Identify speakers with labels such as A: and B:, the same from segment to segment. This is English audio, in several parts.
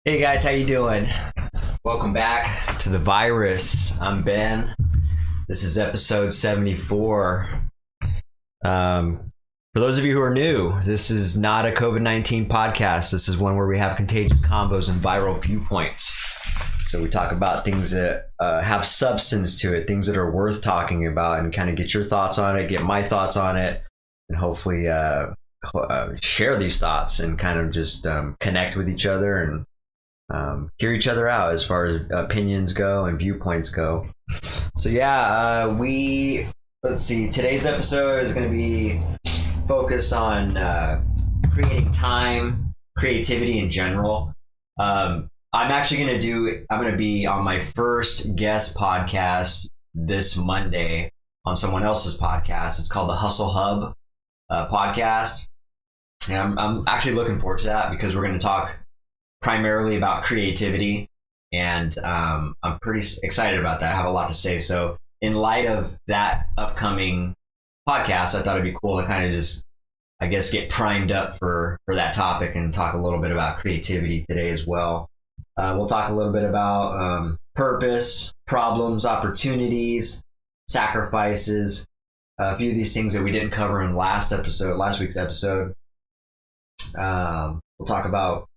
A: Hey guys, how you doing? Welcome back to The Virus. I'm Ben. This is episode 74. For those of you who are new, this is not a COVID-19 podcast. This is one where we have contagious combos and viral viewpoints. So we talk about things that have substance to it, things that are worth talking about, and kind of get your thoughts on it, get my thoughts on it, and hopefully share these thoughts and kind of just connect with each other and hear each other out as far as opinions go and viewpoints go. So let's see, today's episode is going to be focused on creating time, creativity in general. I'm going to be on my first guest podcast this Monday on someone else's podcast. It's called the Hustle Hub podcast. And I'm actually looking forward to that because we're going to talk primarily about creativity, and I'm pretty excited about that. I have a lot to say. So in light of that upcoming podcast, I thought it'd be cool to kind of just, I guess, get primed up for that topic and talk a little bit about creativity today as well. We'll talk a little bit about purpose, problems, opportunities, sacrifices, a few of these things that we didn't cover in last week's episode. We'll talk about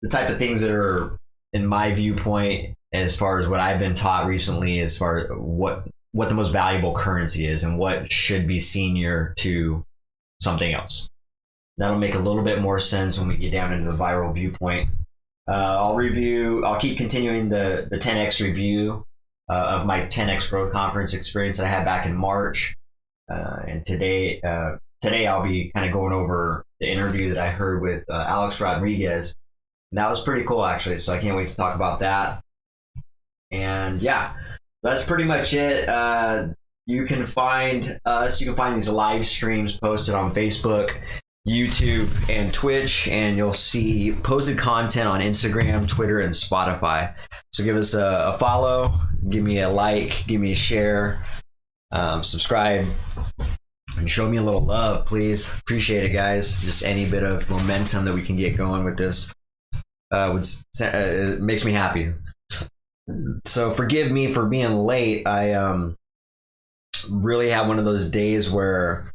A: the type of things that are, in my viewpoint, as far as what I've been taught recently, as far as what the most valuable currency is and what should be senior to something else. That'll make a little bit more sense when we get down into the viral viewpoint. I'll keep continuing the 10X review of my 10X growth conference experience that I had back in March. And today I'll be kind of going over the interview that I heard with Alex Rodriguez. And that was pretty cool, actually. So I can't wait to talk about that. And yeah, that's pretty much it. You can find us. You can find these live streams posted on Facebook, YouTube, and Twitch. And you'll see posted content on Instagram, Twitter, and Spotify. So give us a follow. Give me a like. Give me a share. Subscribe. And show me a little love, please. Appreciate it, guys. Just any bit of momentum that we can get going with this. It makes me happy. So forgive me for being late. I really had one of those days where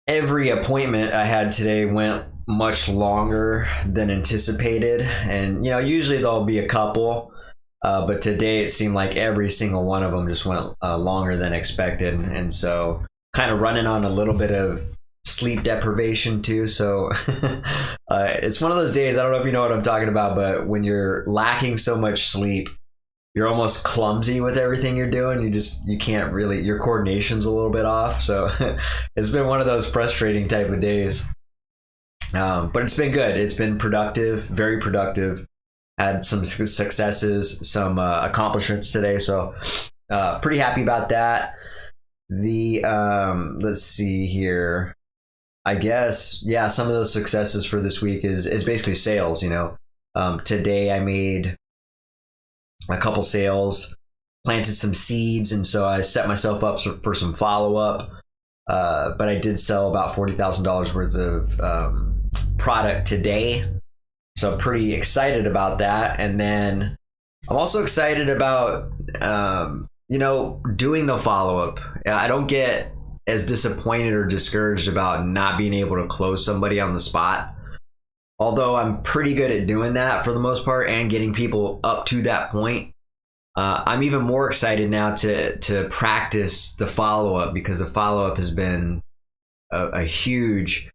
A: every appointment I had today went much longer than anticipated, and usually there'll be a couple, but today it seemed like every single one of them just went longer than expected, and so kind of running on a little bit of sleep deprivation too. So it's one of those days, I don't know if you know what I'm talking about, but when you're lacking so much sleep, you're almost clumsy with everything you're doing. You can't really, your coordination's a little bit off. So it's been one of those frustrating type of days. But it's been good. It's been productive, very productive. Had some successes, some accomplishments today. So pretty happy about that. Let's see here. I guess, yeah, some of those successes for this week is basically sales. Today I made a couple sales, planted some seeds, and so I set myself up for some follow-up. But I did sell about $40,000 worth of product today. So I'm pretty excited about that. And then I'm also excited about, doing the follow-up. I don't get as disappointed or discouraged about not being able to close somebody on the spot. Although I'm pretty good at doing that for the most part and getting people up to that point. I'm even more excited now to practice the follow-up, because the follow-up has been a huge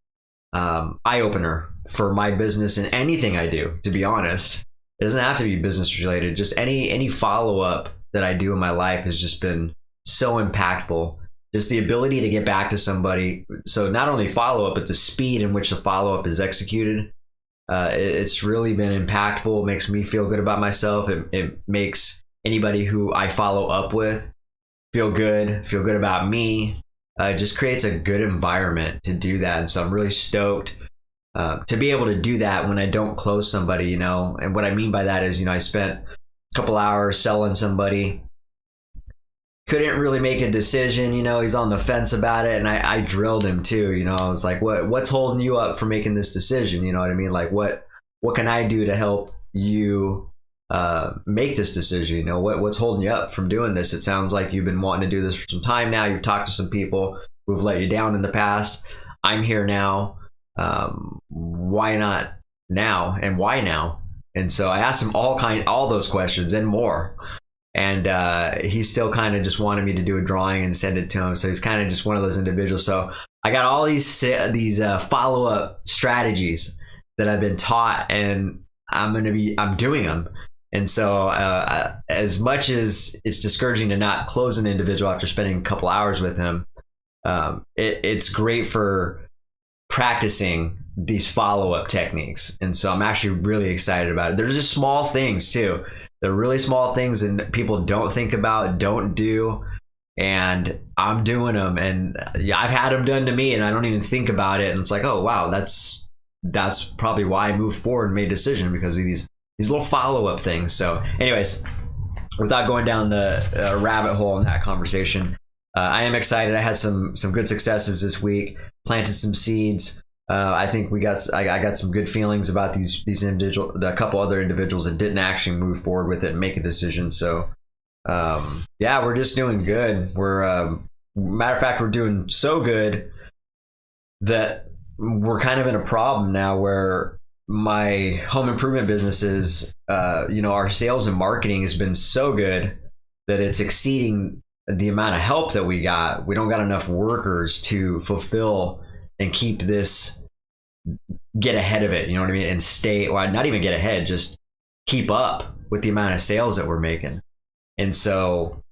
A: eye-opener for my business and anything I do, to be honest. It doesn't have to be business related. Just any follow-up that I do in my life has just been so impactful. Just the ability to get back to somebody. So not only follow up, but the speed in which the follow up is executed. It's really been impactful. It makes me feel good about myself. It makes anybody who I follow up with feel good about me. It just creates a good environment to do that. And so I'm really stoked to be able to do that when I don't close somebody, And what I mean by that is, I spent a couple hours selling somebody. Couldn't really make a decision, he's on the fence about it, and I drilled him too, I was like, what's holding you up for making this decision? You know what I mean? Like, what what can I do to help you make this decision? You know, what's holding you up from doing this? It sounds like you've been wanting to do this for some time now. You've talked to some people who've let you down in the past. I'm here now. Why not now? And why now? And so I asked him all those questions and more. And he still kind of just wanted me to do a drawing and send it to him. So he's kind of just one of those individuals. So I got all these follow-up strategies that I've been taught, and I'm doing them. And so as much as it's discouraging to not close an individual after spending a couple hours with him, it's great for practicing these follow-up techniques. And so I'm actually really excited about it. There's just small things too. They're really small things that people don't think about, don't do, and I'm doing them. And yeah, I've had them done to me, and I don't even think about it. And it's like, oh wow, that's probably why I moved forward and made a decision, because of these little follow-up things. So anyways, without going down the rabbit hole in that conversation, I am excited. I had some good successes this week, planted some seeds. I think I got some good feelings about these individuals, a couple other individuals that didn't actually move forward with it and make a decision. So yeah, we're just doing good. We're matter of fact, we're doing so good that we're kind of in a problem now where my home improvement businesses, our sales and marketing has been so good that it's exceeding the amount of help that we got. We don't got enough workers to fulfill and keep this, get ahead of it, you know what I mean? And stay, well, not even get ahead, just keep up with the amount of sales that we're making. And so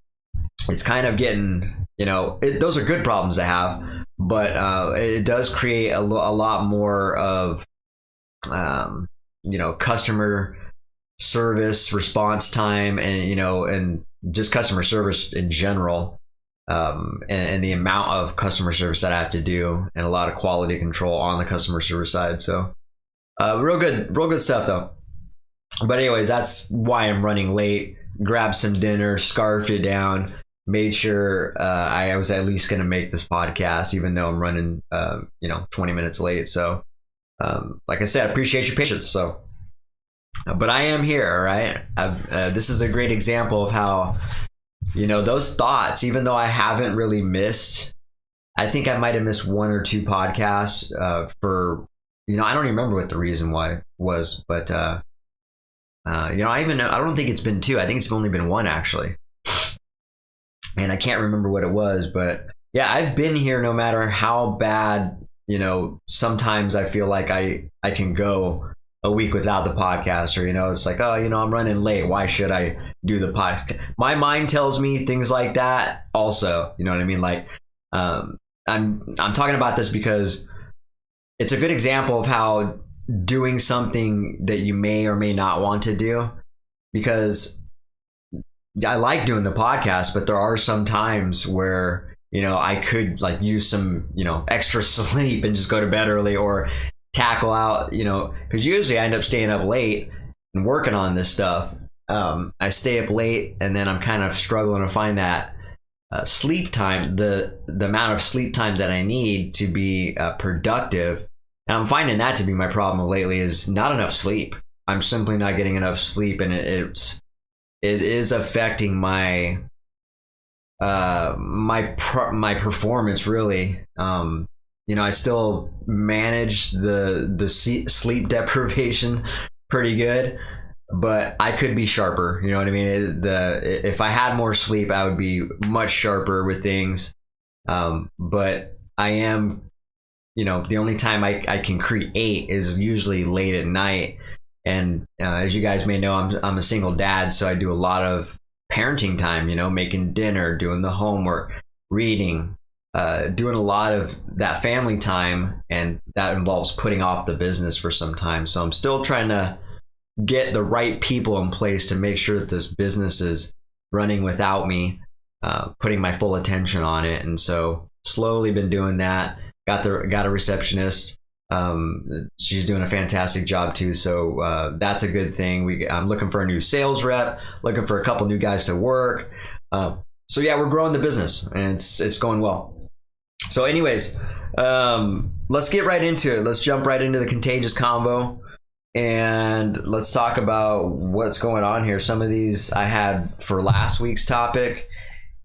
A: it's kind of getting, those are good problems to have, but it does create a lot more of, customer service response time, and, and just customer service in general. And the amount of customer service that I have to do, and a lot of quality control on the customer service side. So real good stuff though. But anyways, that's why I'm running late. Grabbed some dinner, scarfed it down, made sure I was at least going to make this podcast, even though I'm running 20 minutes late. So like I said, I appreciate your patience. So but I am here, all right? This is a great example of how, those thoughts, even though I haven't really missed, I think I might have missed one or two podcasts for, I don't even remember what the reason why was, but, I don't think it's been two. I think it's only been one, actually. And I can't remember what it was, but yeah, I've been here no matter how bad, sometimes I feel like I can go a week without the podcast, or, it's like, oh, I'm running late. Why should I do the podcast? My mind tells me things like that also, you know what I mean? Like, I'm talking about this because it's a good example of how doing something that you may or may not want to do, because I like doing the podcast, but there are some times where, I could like use some, extra sleep and just go to bed early, or tackle out, because usually I end up staying up late and working on this stuff. I stay up late, and then I'm kind of struggling to find that sleep time, the amount of sleep time that I need to be productive. And I'm finding that to be my problem lately, is not enough sleep. I'm simply not getting enough sleep, and it is affecting my my performance, really. I still manage the sleep deprivation pretty good, but I could be sharper. You know what I mean? If I had more sleep, I would be much sharper with things. But I am, the only time I can create is usually late at night. And as you guys may know, I'm a single dad, so I do a lot of parenting time, making dinner, doing the homework, reading, doing a lot of that family time, and that involves putting off the business for some time. So I'm still trying to get the right people in place to make sure that this business is running without me, putting my full attention on it. And so slowly been doing that. Got a receptionist. She's doing a fantastic job too. So that's a good thing. I'm looking for a new sales rep, looking for a couple new guys to work. So yeah, we're growing the business, and it's going well. So anyways, let's get right into it. Let's jump right into the contagious convo. And let's talk about what's going on here. Some of these I had for last week's topic,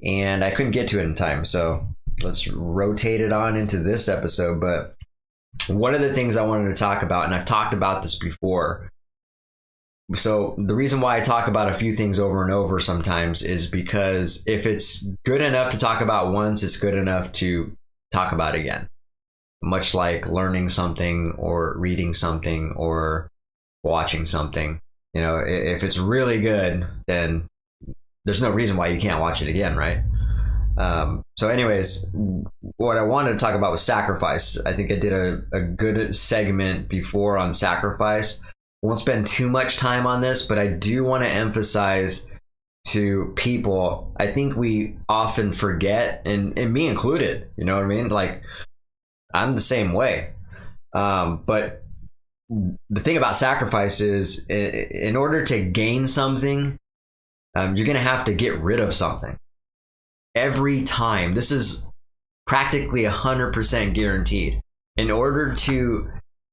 A: and I couldn't get to it in time. So let's rotate it on into this episode. But one of the things I wanted to talk about, and I've talked about this before. So the reason why I talk about a few things over and over sometimes is because if it's good enough to talk about once, it's good enough to talk about again. Much like learning something or reading something or watching something. You know, if it's really good, then there's no reason why you can't watch it again, right? So anyways, what I wanted to talk about was sacrifice. I think I did a good segment before on sacrifice. Won't spend too much time on this, but I do want to emphasize to people, I think we often forget, and me included, you know what I mean? Like, I'm the same way. But the thing about sacrifice is, in order to gain something, you're going to have to get rid of something. Every time. This is practically 100% guaranteed. In order to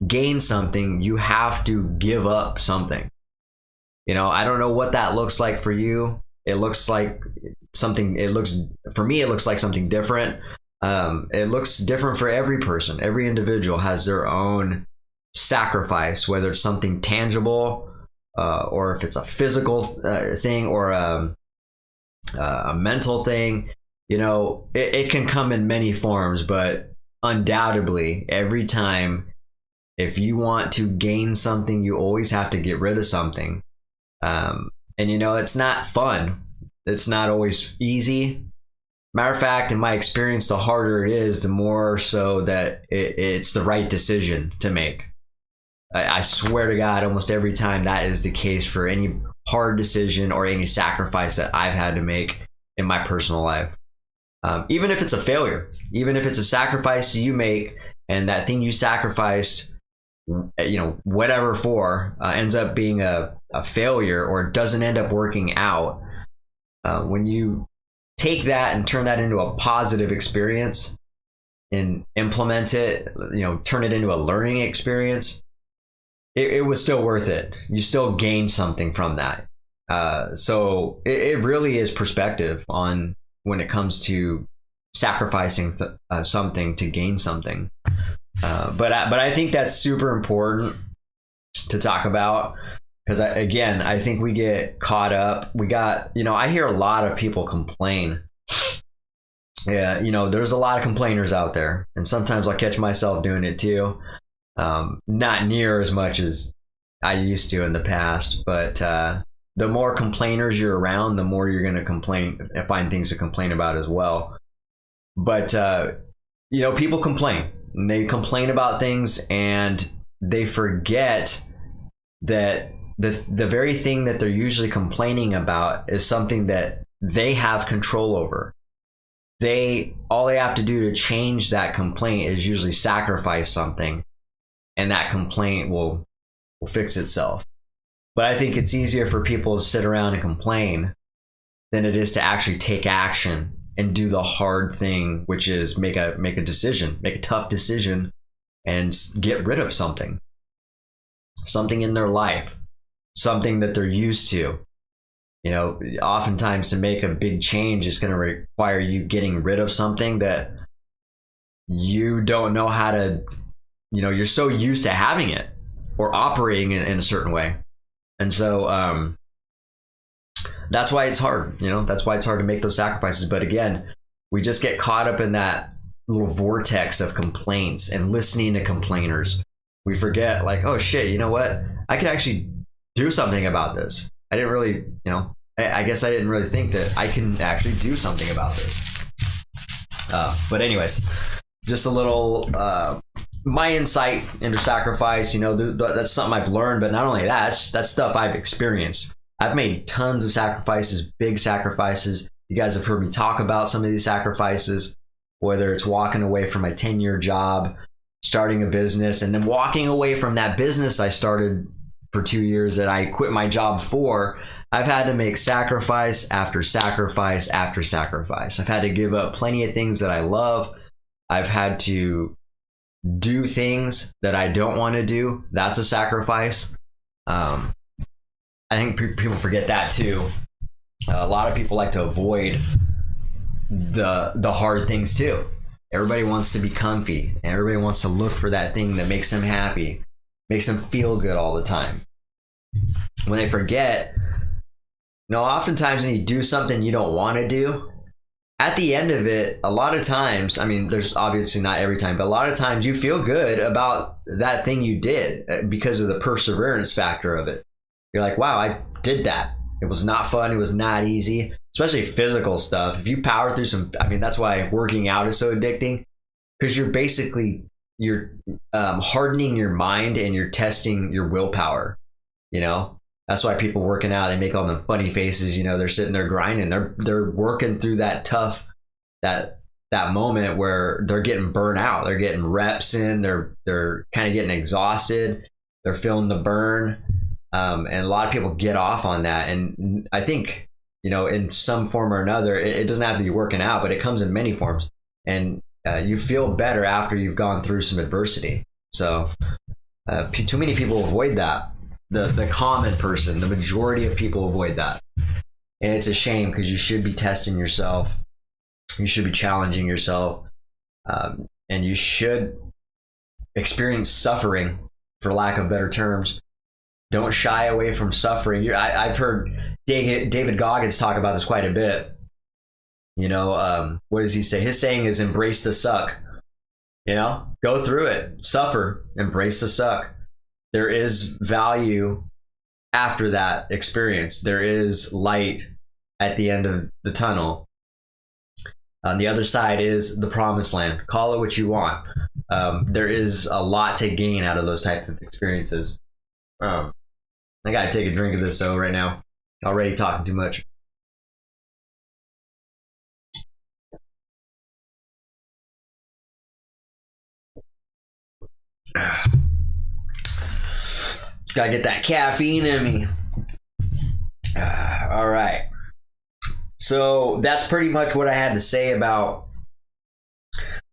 A: gain something, you have to give up something. You know, I don't know what that looks like for you. It looks like something, for me, it looks like something different. It looks different for every person. Every individual has their own sacrifice, whether it's something tangible, or if it's a physical thing or a mental thing. You know, it can come in many forms, but undoubtedly, every time, if you want to gain something, you always have to get rid of something. And you know, it's not fun. It's not always easy. Matter of fact, in my experience, the harder it is, the more so that it's the right decision to make. I swear to God, almost every time that is the case for any hard decision or any sacrifice that I've had to make in my personal life. Even if it's a failure, even if it's a sacrifice you make and that thing you sacrificed, you know, whatever for, ends up being a failure or doesn't end up working out. When you take that and turn that into a positive experience and implement it, you know, turn it into a learning experience, it was still worth it. You still gain something from that. So it really is perspective on when it comes to sacrificing something to gain something. But I think that's super important to talk about, because I think we get caught up. I hear a lot of people complain. Yeah, you know, there's a lot of complainers out there, and sometimes I'll catch myself doing it too. Not near as much as I used to in the past, but the more complainers you're around, the more you're going to complain and find things to complain about as well. But you know, people complain. And they complain about things, and they forget that the very thing that they're usually complaining about is something that they have control over. All they have to do to change that complaint is usually sacrifice something, and that complaint will fix itself. But I think it's easier for people to sit around and complain than it is to actually take action and do the hard thing, which is make a decision, make a tough decision, and get rid of something in their life, something that they're used to. You know, oftentimes to make a big change is going to require you getting rid of something that you don't know how to, you know, you're so used to having it or operating in a certain way. And so that's why it's hard, you know, that's why it's hard to make those sacrifices. But again, we just get caught up in that little vortex of complaints and listening to complainers. We forget, like, oh shit, you know what? I could actually do something about this. I didn't really, you know, I guess I didn't really think that I can actually do something about this. But anyways, just a little, my insight into sacrifice, you know, that's something I've learned, but not only that, that's stuff I've experienced. I've made tons of sacrifices, big sacrifices. You guys have heard me talk about some of these sacrifices, whether it's walking away from my 10-year job, starting a business, and then walking away from that business I started for 2 years that I quit my job for. I've had to make sacrifice after sacrifice after sacrifice. I've had to give up plenty of things that I love. I've had to do things that I don't want to do. That's a sacrifice. I think people forget that too. A lot of people like to avoid the hard things too. Everybody wants to be comfy, and everybody wants to look for that thing that makes them happy, makes them feel good all the time. When they forget, oftentimes when you do something you don't want to do, at the end of it, a lot of times, I mean, there's obviously not every time, but a lot of times you feel good about that thing you did because of the perseverance factor of it. You're like, wow, I did that. It was not fun. It was not easy, especially physical stuff. If you power through that's why working out is so addicting, because you're hardening your mind and you're testing your willpower. That's why people working out, they make all the funny faces. They're sitting there grinding. They're working through that tough, that moment where they're getting burnt out. They're getting reps in. They're kind of getting exhausted. They're feeling the burn. And a lot of people get off on that. And I think, in some form or another, it doesn't have to be working out, but it comes in many forms. And you feel better after you've gone through some adversity. So too many people avoid that. The common person, the majority of people avoid that. And it's a shame, because you should be testing yourself. You should be challenging yourself. And you should experience suffering, for lack of better terms. Don't shy away from suffering. I've heard David Goggins talk about this quite a bit. What does he say? His saying is embrace the suck. Go through it, suffer, embrace the suck. There is value after that experience. There is light at the end of the tunnel. On the other side is the promised land. Call it what you want. There is a lot to gain out of those types of experiences. I gotta take a drink of this though right now. Already talking too much. Gotta get that caffeine in me. All right. So that's pretty much what I had to say about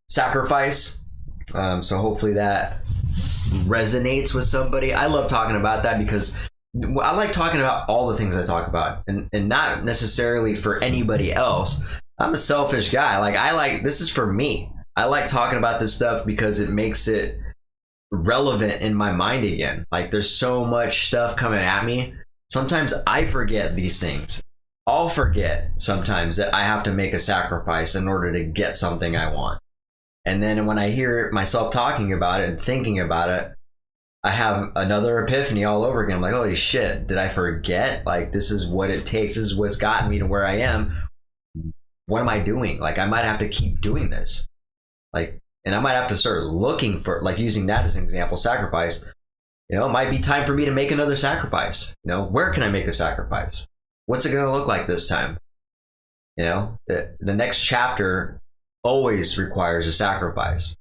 A: sacrifice. So hopefully that resonates with somebody. I love talking about that because I like talking about all the things I talk about, and not necessarily for anybody else. I'm a selfish guy. This is for me. I like talking about this stuff because it makes it relevant in my mind again. There's so much stuff coming at me. Sometimes I forget these things. I'll forget sometimes that I have to make a sacrifice in order to get something I want. And then when I hear myself talking about it and thinking about it, I have another epiphany all over again. I'm like, holy shit, did I forget? This is what it takes. This is what's gotten me to where I am. What am I doing? I might have to keep doing this. And I might have to start looking for, using that as an example, sacrifice. It might be time for me to make another sacrifice. Where can I make a sacrifice? What's it going to look like this time? The next chapter always requires a sacrifice.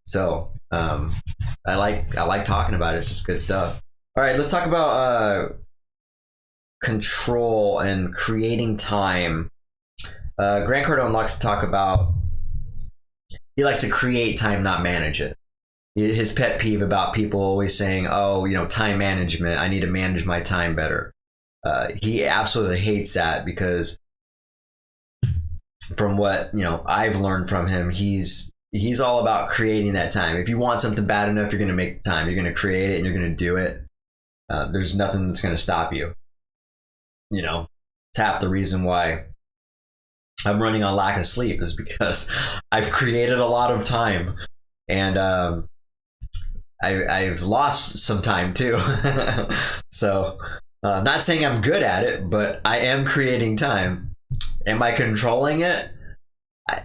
A: So I like talking about it. It's just good stuff. All right, let's talk about control and creating time. Grant Cardone likes to talk about, he likes to create time, not manage it. His pet peeve about people always saying, time management, I need to manage my time better. He absolutely hates that, because from what I've learned from him, he's all about creating that time. If you want something bad enough, you're going to make the time. You're going to create it and you're going to do it. There's nothing that's going to stop you. It's half the reason why I'm running on lack of sleep is because I've created a lot of time, and I've lost some time too. So not saying I'm good at it, but I am creating time. Am I controlling it?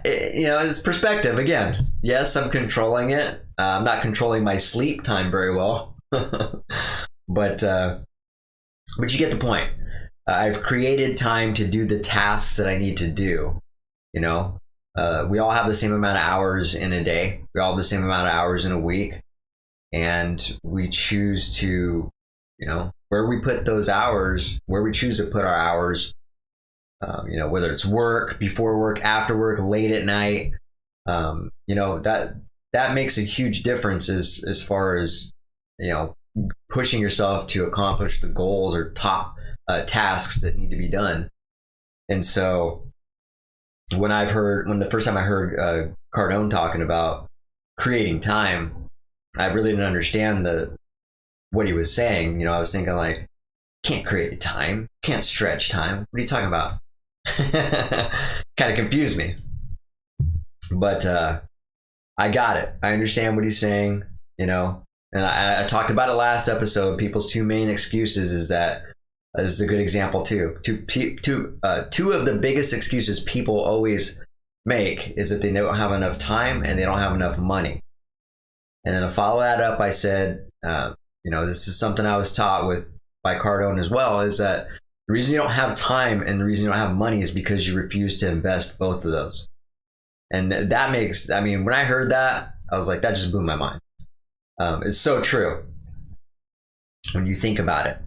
A: It's perspective again. Yes, I'm controlling it. I'm not controlling my sleep time very well, but you get the point. I've created time to do the tasks that I need to do. We all have the same amount of hours in a day. We all have the same amount of hours in a week, and we choose to, where we put those hours, where we choose to put our hours. Whether it's work, before work, after work, late at night, that makes a huge difference as far as, pushing yourself to accomplish the goals or top tasks that need to be done. And so when the first time I heard Cardone talking about creating time, I really didn't understand what he was saying. You know, I was thinking like, can't create time, can't stretch time. What are you talking about? Kind of confused me. But I got it. I understand what he's saying, you know. And I talked about it last episode. People's two main excuses is that this is a good example too. Two of the biggest excuses people always make is that they don't have enough time and they don't have enough money. And then to follow that up, I said, you know, this is something I was taught by Cardone as well, is that the reason you don't have time and the reason you don't have money is because you refuse to invest both of those. And that makes, I mean, when I heard that, I was like, that just blew my mind. It's so true when you think about it.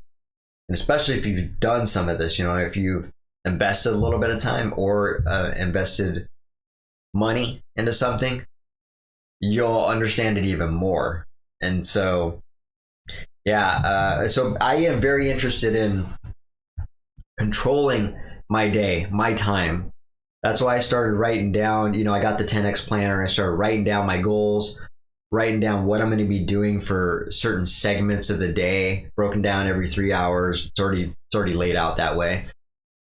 A: And especially if you've done some of this, you know, if you've invested a little bit of time or invested money into something, you'll understand it even more. And so, yeah, so I am very interested in controlling my day, my time. That's why I started writing down, you know, I got the 10X planner and I started writing down my goals, writing down what I'm going to be doing for certain segments of the day, broken down every 3 hours. It's already laid out that way.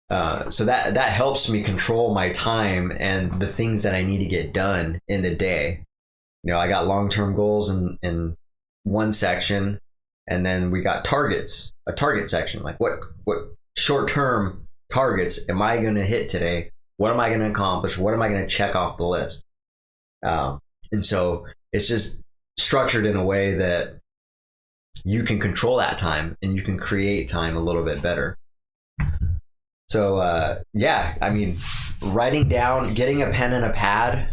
A: So that helps me control my time and the things that I need to get done in the day. You know, I got long-term goals in one section, and then we got targets, a target section. Like what short-term targets am I going to hit today? What am I going to accomplish? What am I going to check off the list? And so it's just structured in a way that you can control that time and you can create time a little bit better. So yeah, I mean, writing down, getting a pen and a pad,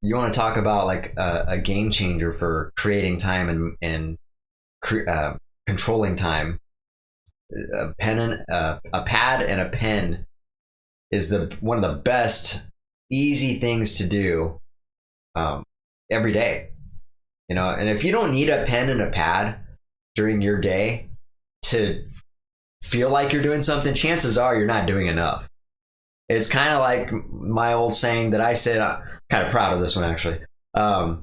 A: you want to talk about like a game changer for creating time and controlling time. A pad and a pen is one of the best easy things to do every day. You know, and if you don't need a pen and a pad during your day to feel like you're doing something, chances are you're not doing enough. It's kind of like my old saying that I said, I'm kind of proud of this one actually. And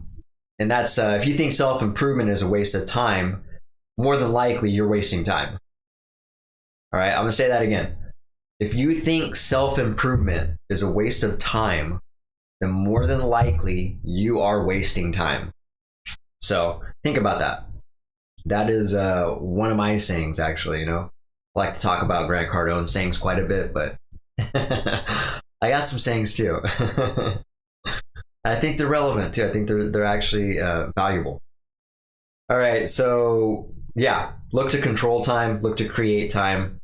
A: that's if you think self-improvement is a waste of time, more than likely you're wasting time. All right, I'm gonna say that again. If you think self-improvement is a waste of time, then more than likely you are wasting time. So think about that. That is one of my sayings, actually. You know, I like to talk about Grant Cardone sayings quite a bit, but I got some sayings too. I think they're relevant too. I think they're actually valuable. All right, so yeah, look to control time, look to create time.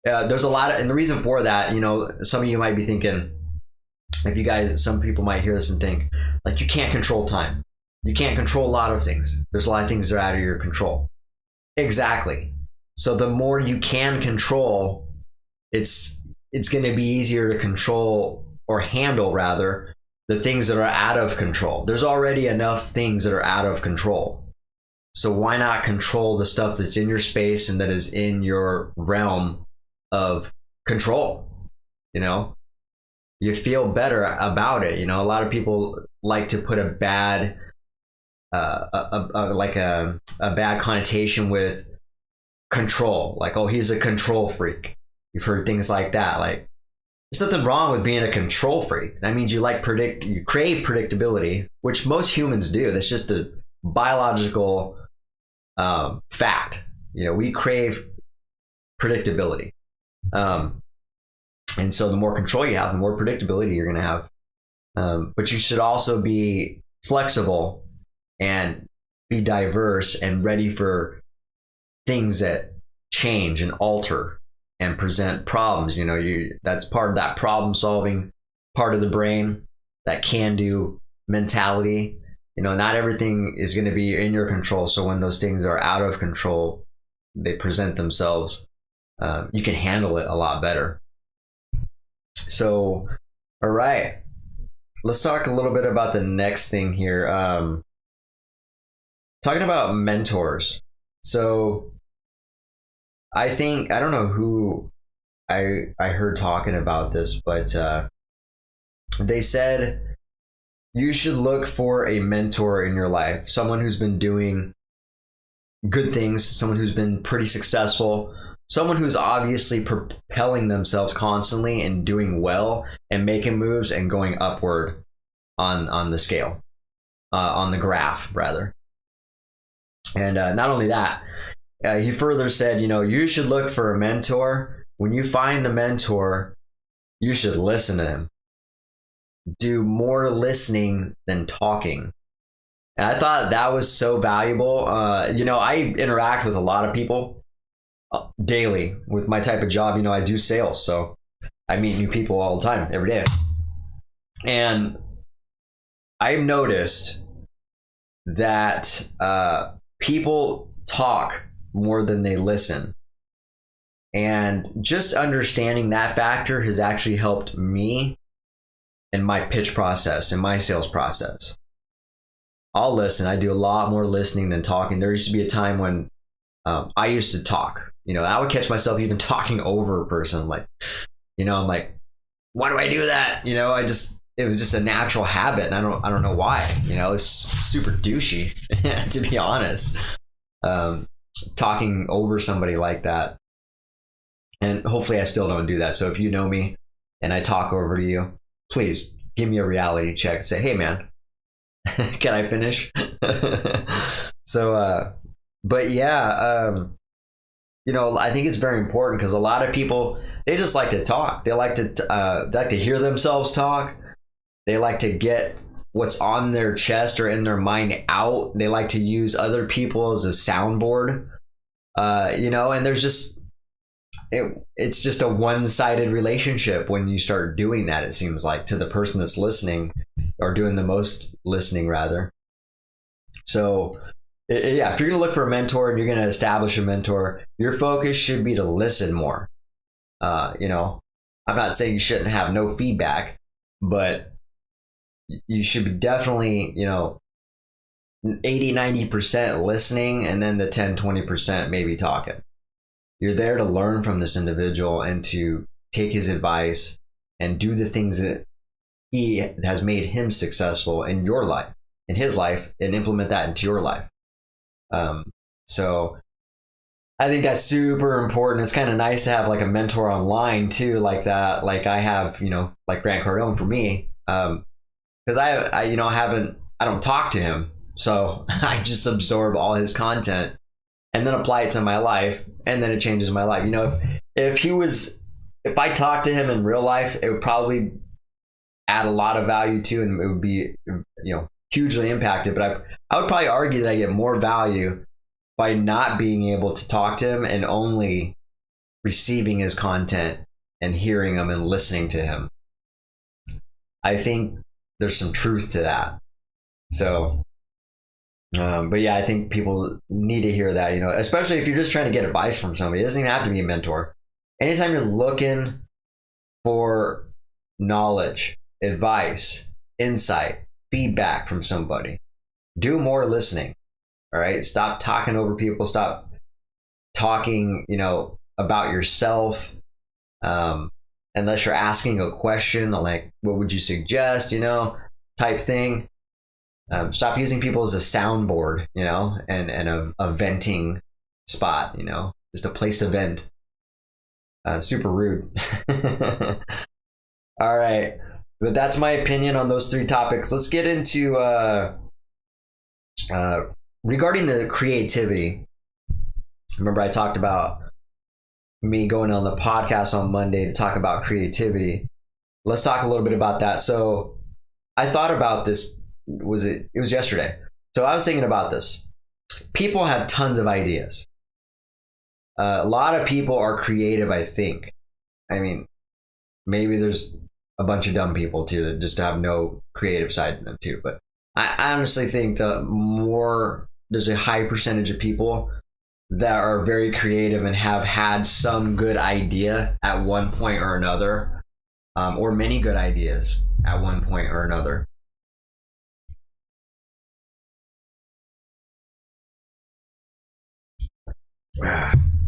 A: There's a lot of, and the reason for that, you know, some of you might be thinking, some people might hear this and think, like, you can't control time. You can't control a lot of things. There's a lot of things that are out of your control. Exactly. So the more you can control, it's going to be easier to control or handle, rather, the things that are out of control. There's already enough things that are out of control. So why not control the stuff that's in your space and that is in your realm of control? You know, you feel better about it. You know, a lot of people like to put a bad bad connotation with control. Like, oh, he's a control freak. You've heard things like that. Like, there's nothing wrong with being a control freak. That means you crave predictability, which most humans do. That's just a biological fact. You know, we crave predictability. And so the more control you have, the more predictability you're going to have. But you should also be flexible and be diverse and ready for things that change and alter and present problems. You know, that's part of that problem solving part of the brain, that can do mentality. You know, not everything is going to be in your control. So when those things are out of control, they present themselves. You can handle it a lot better. So, all right, let's talk a little bit about the next thing here. Talking about mentors. So I think, I don't know who I heard talking about this, but they said you should look for a mentor in your life, someone who's been doing good things, someone who's been pretty successful, someone who's obviously propelling themselves constantly and doing well and making moves and going upward on the scale, on the graph rather. And not only that, he further said, you should look for a mentor. When you find the mentor, you should listen to him. Do more listening than talking. And I thought that was so valuable. I interact with a lot of people daily with my type of job. I do sales, so I meet new people all the time, every day. And I've noticed that people talk more than they listen. And just understanding that factor has actually helped me in my pitch process, in my sales process. I'll listen. I do a lot more listening than talking. There used to be a time when I used to talk. I would catch myself even talking over a person. I'm like, why do I do that? It was just a natural habit, and I don't know why. It's super douchey, to be honest. Talking over somebody like that. And hopefully I still don't do that. So if you know me and I talk over to you, please give me a reality check and say, hey man, can I finish? So, but yeah, I think it's very important because a lot of people, they just like to talk. They like to hear themselves talk. They like to get what's on their chest or in their mind out. They like to use other people as a soundboard, and there's just, it's just a one-sided relationship when you start doing that, it seems like, to the person that's listening or doing the most listening rather. So yeah, if you're going to look for a mentor and you're going to establish a mentor, your focus should be to listen more. I'm not saying you shouldn't have no feedback, but you should be definitely, 80-90% listening, and then the 10-20% maybe talking. You're there to learn from this individual and to take his advice and do the things that he has made him successful in your life, in his life, and implement that into your life. So I think that's super important. It's kind of nice to have like a mentor online too, like that. Like I have, like Grant Cardone for me, because I don't talk to him, so I just absorb all his content and then apply it to my life, and then it changes my life. If I talked to him in real life, it would probably add a lot of value too, and it would be, hugely impacted. But I would probably argue that I get more value by not being able to talk to him and only receiving his content and hearing him and listening to him. I think there's some truth to that. So, but yeah, I think people need to hear that, especially if you're just trying to get advice from somebody. It doesn't even have to be a mentor. Anytime you're looking for knowledge, advice, insight, feedback from somebody, do more listening. All right. Stop talking over people. Stop talking, about yourself. Unless you're asking a question like, what would you suggest, type thing. Stop using people as a soundboard, and a venting spot, just a place to vent. Super rude. All right. But that's my opinion on those three topics. Let's get into regarding the creativity. Remember, I talked about me going on the podcast on Monday to talk about creativity. Let's talk a little bit about that. So I thought about this. It was yesterday. So I was thinking about this. People have tons of ideas. A lot of people are creative, I think. I mean, maybe there's a bunch of dumb people too that just have no creative side to them too. But I honestly think there's a high percentage of people that are very creative and have had some good idea at one point or another, or many good ideas at one point or another.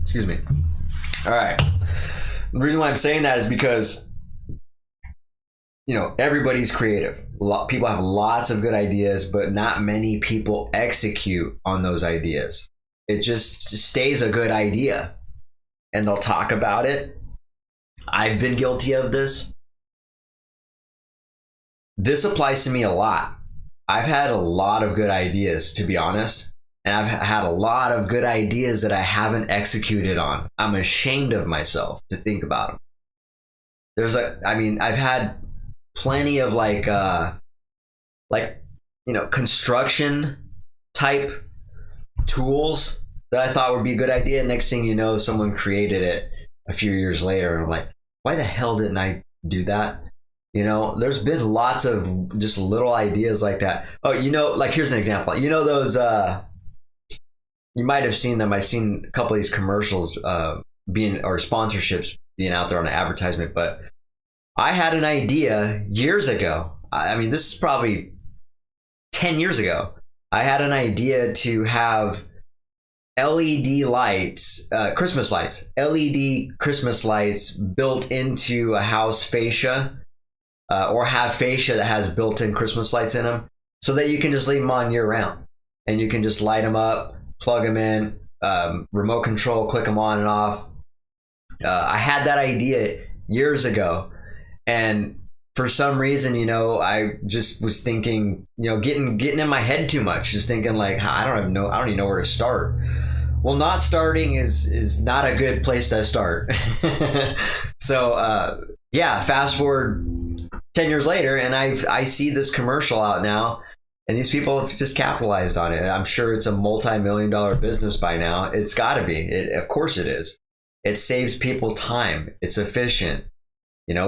A: Excuse me. All right. The reason why I'm saying that is because, everybody's creative. People have lots of good ideas, but not many people execute on those ideas. It just stays a good idea and they'll talk about it. I've been guilty of this. This applies to me a lot. I've had a lot of good ideas, to be honest. And I've had a lot of good ideas that I haven't executed on. I'm ashamed of myself to think about them. I've had plenty of construction type tools that I thought would be a good idea. Next thing you know, someone created it a few years later. And I'm like, why the hell didn't I do that? There's been lots of just little ideas like that. Oh, here's an example. Those, you might have seen them. I've seen a couple of these commercials or sponsorships being out there on an advertisement, but I had an idea years ago. This is probably 10 years ago. I had an idea to have LED lights, Christmas lights, LED Christmas lights built into a house fascia, or have fascia that has built-in Christmas lights in them, so that you can just leave them on year round and you can just light them up, plug them in, remote control, click them on and off. I had that idea years ago, and for some reason, I just was thinking, getting in my head too much, just thinking like, I don't even know where to start. Well, not starting is not a good place to start. So fast forward 10 years later, and I see this commercial out now, and these people have just capitalized on it. I'm sure it's a multi-million-dollar business by now. It's got to be. Of course it is. It saves people time. It's efficient.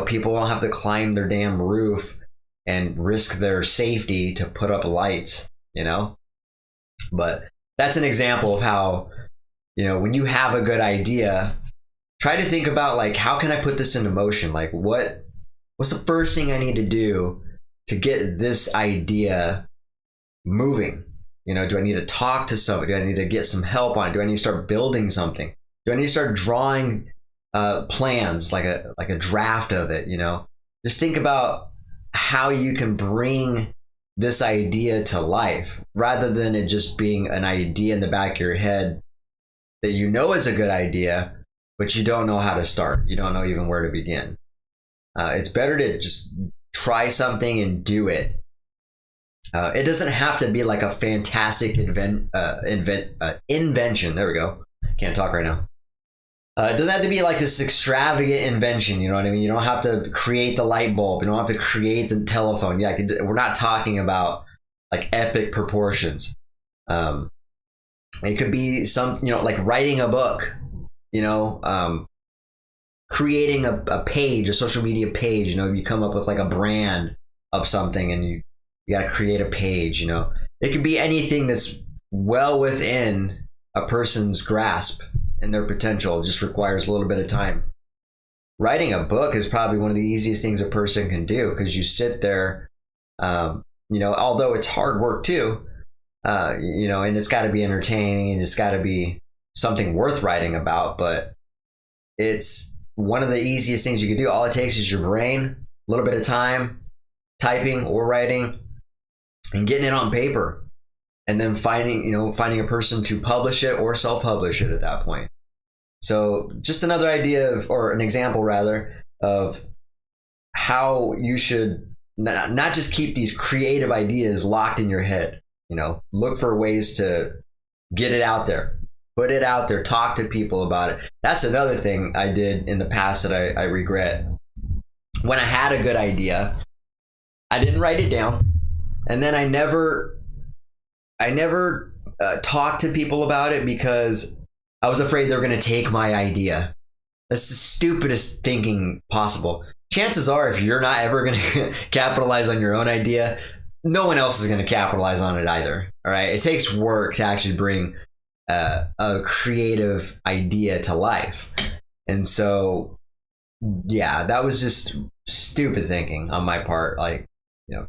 A: People don't have to climb their damn roof and risk their safety to put up lights, But that's an example of how, when you have a good idea, try to think about, like, how can I put this into motion? Like, what's the first thing I need to do to get this idea moving? Do I need to talk to somebody? Do I need to get some help on it? Do I need to start building something? Do I need to start drawing plans, like a draft of it? Just think about how you can bring this idea to life, rather than it just being an idea in the back of your head that is a good idea, but you don't know how to start. You don't know even where to begin. It's better to just try something and do it. It doesn't have to be like a fantastic invention. There we go. Can't talk right now. It doesn't have to be like this extravagant invention. You know what I mean? You don't have to create the light bulb. You don't have to create the telephone. Yeah, we're not talking about like epic proportions. It could be like writing a book. Creating a page, a social media page. You come up with like a brand of something, and you got to create a page. It could be anything that's well within a person's grasp and their potential. It just requires a little bit of time. Writing a book is probably one of the easiest things a person can do, because you sit there, although it's hard work too, and it's got to be entertaining, and it's got to be something worth writing about, but it's one of the easiest things you can do. All it takes is your brain, a little bit of time, typing or writing, and getting it on paper, and then finding a person to publish it or self-publish it at that point. So just another idea or an example rather, of how you should not just keep these creative ideas locked in your head. Look for ways to get it out there. Put it out there, talk to people about it. That's another thing I did in the past that I regret. When I had a good idea, I didn't write it down, and then I never talked to people about it, because I was afraid they were going to take my idea. That's the stupidest thinking possible. Chances are, if you're not ever going to capitalize on your own idea, no one else is going to capitalize on it either. All right, it takes work to actually bring a creative idea to life. And so, yeah, that was just stupid thinking on my part. Like,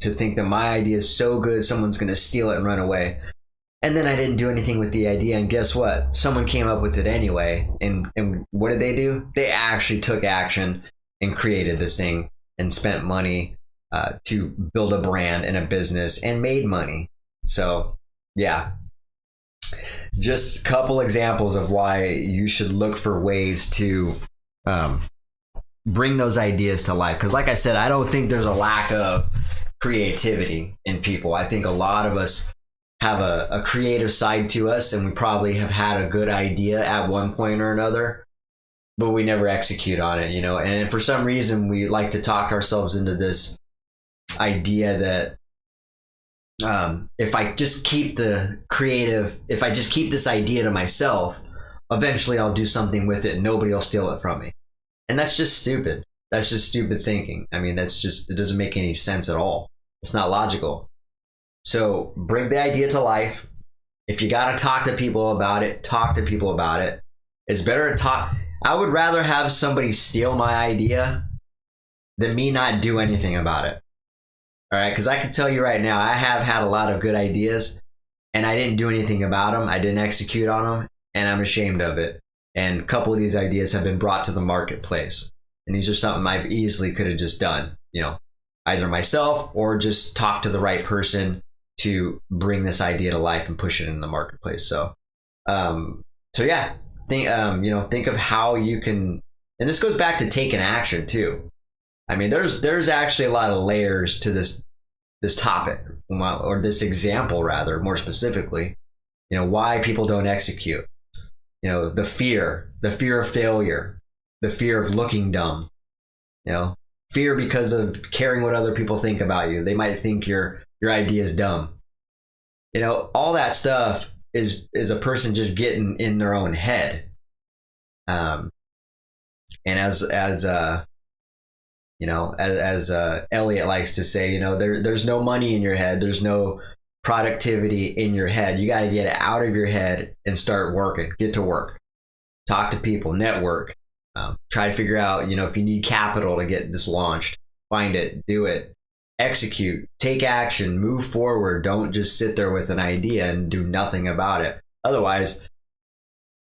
A: to think that my idea is so good, someone's going to steal it and run away. And then I didn't do anything with the idea, and guess what? Someone came up with it anyway. And what did they do? They actually took action and created this thing and spent money to build a brand and a business and made money. So yeah, just a couple examples of why you should look for ways to bring those ideas to life. Because like I said, I don't think there's a lack of creativity in people. I think a lot of us have a creative side to us, and we probably have had a good idea at one point or another, but we never execute on it, and for some reason we like to talk ourselves into this idea that if I just keep this idea to myself, eventually I'll do something with it and nobody will steal it from me. And that's just stupid. That's just stupid thinking. I mean, it doesn't make any sense at all. It's not logical. So bring the idea to life. If you got to talk to people about it, talk to people about it. It's better to talk. I would rather have somebody steal my idea than me not do anything about it. All right. Because I can tell you right now, I have had a lot of good ideas and I didn't do anything about them. I didn't execute on them, and I'm ashamed of it. And a couple of these ideas have been brought to the marketplace. And these are something I easily could have just done, either myself or just talk to the right person to bring this idea to life and push it in the marketplace. So yeah, think of how you can, and this goes back to taking action too. I mean, there's actually a lot of layers to this topic, or this example rather, more specifically, why people don't execute, the fear of failure, the fear of looking dumb, fear because of caring what other people think about you. They might think your idea is dumb. All that stuff is a person just getting in their own head. And as Elliot likes to say, there's no money in your head. There's no productivity in your head. You got to get it out of your head and start working. Get to work. Talk to people. Network. Try to figure out, if you need capital to get this launched. Find it. Do it. Execute. Take action. Move forward. Don't just sit there with an idea and do nothing about it. Otherwise,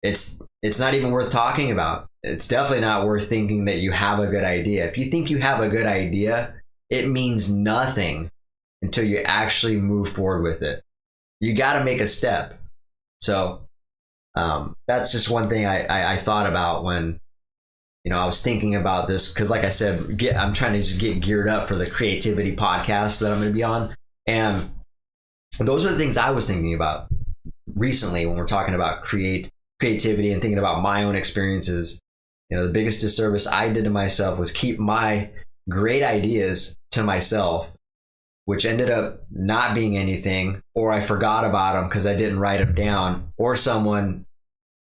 A: it's not even worth talking about. It's definitely not worth thinking that you have a good idea. If you think you have a good idea, it means nothing until you actually move forward with it. You got to make a step. So that's just one thing I thought about when I was thinking about this, because like I said, I'm trying to just get geared up for the creativity podcast that I'm going to be on. And those are the things I was thinking about recently when we're talking about creativity and thinking about my own experiences. The biggest disservice I did to myself was keep my great ideas to myself, which ended up not being anything, or I forgot about them because I didn't write them down, or someone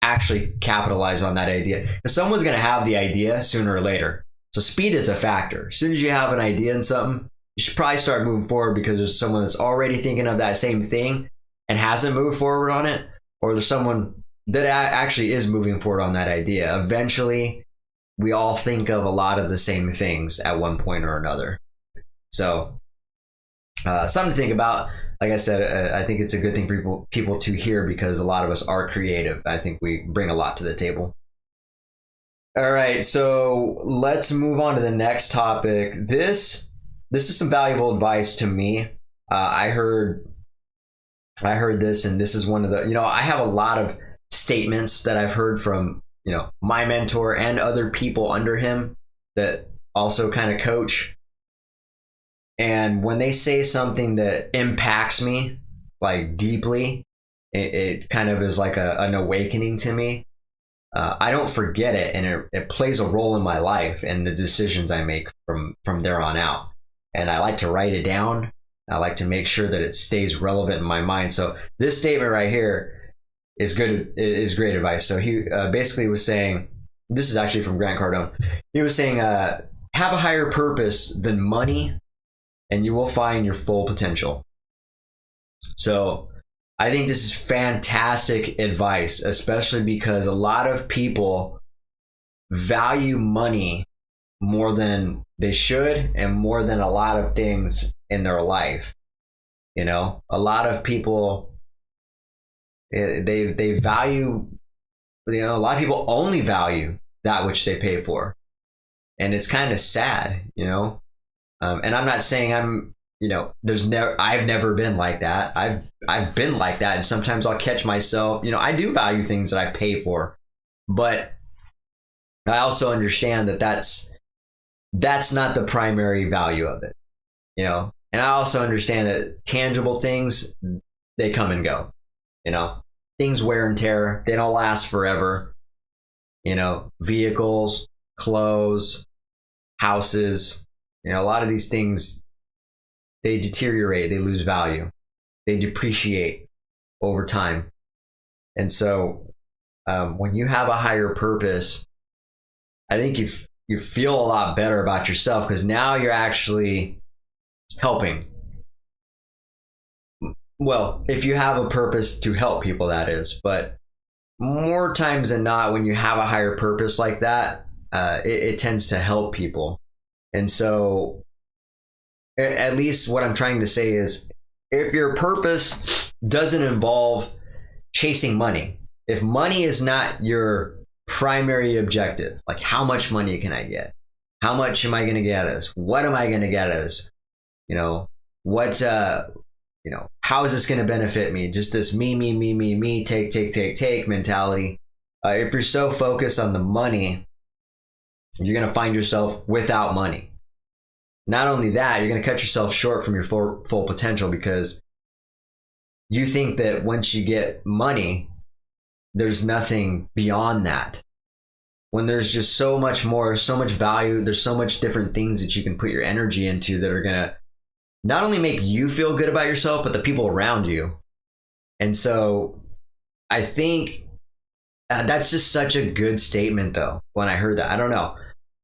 A: actually capitalized on that idea. Because someone's going to have the idea sooner or later. So speed is a factor. As soon as you have an idea in something, you should probably start moving forward, because there's someone that's already thinking of that same thing and hasn't moved forward on it, or there's someone that actually is moving forward on that idea. Eventually, we all think of a lot of the same things at one point or another. So something to think about. Like I said, I think it's a good thing for people to hear, because a lot of us are creative. I think we bring a lot to the table. All right, so let's move on to the next topic. This is some valuable advice to me. I heard this, and this is one of the, I have a lot of statements that I've heard from, my mentor and other people under him that also kind of coach. And when they say something that impacts me like deeply, it kind of is like an awakening to me. I don't forget it, and it plays a role in my life and the decisions I make from there on out. And I like to write it down. I like to make sure that it stays relevant in my mind. So this statement right here is great advice. So he basically was saying, this is actually from Grant Cardone. He was saying, have a higher purpose than money, and you will find your full potential. So I think this is fantastic advice, especially because a lot of people value money more than they should, and more than a lot of things in their life. A lot of people They value, a lot of people only value that which they pay for, and it's kind of sad, and I'm not saying I'm, I've never been like that. I've been like that, and sometimes I'll catch myself, I do value things that I pay for, but I also understand that that's not the primary value of it, and I also understand that tangible things, they come and go, things wear and tear, they don't last forever, vehicles, clothes, houses, a lot of these things, they deteriorate, they lose value, they depreciate over time. And so when you have a higher purpose, I think you feel a lot better about yourself, because now you're actually helping. Well, if you have a purpose to help people, that is. But more times than not, when you have a higher purpose like that, it tends to help people. And so at least what I'm trying to say is, if your purpose doesn't involve chasing money, if money is not your primary objective, like how much money can I get? How much am I going to get out of this? What am I going to get out of this? How is this going to benefit me? Just this me, take mentality. If you're so focused on the money, you're going to find yourself without money. Not only that, you're going to cut yourself short from your full potential, because you think that once you get money, there's nothing beyond that. When there's just so much more, so much value, there's so much different things that you can put your energy into that are going to not only make you feel good about yourself, but the people around you. And so I think that's just such a good statement, though, when I heard that. I don't know.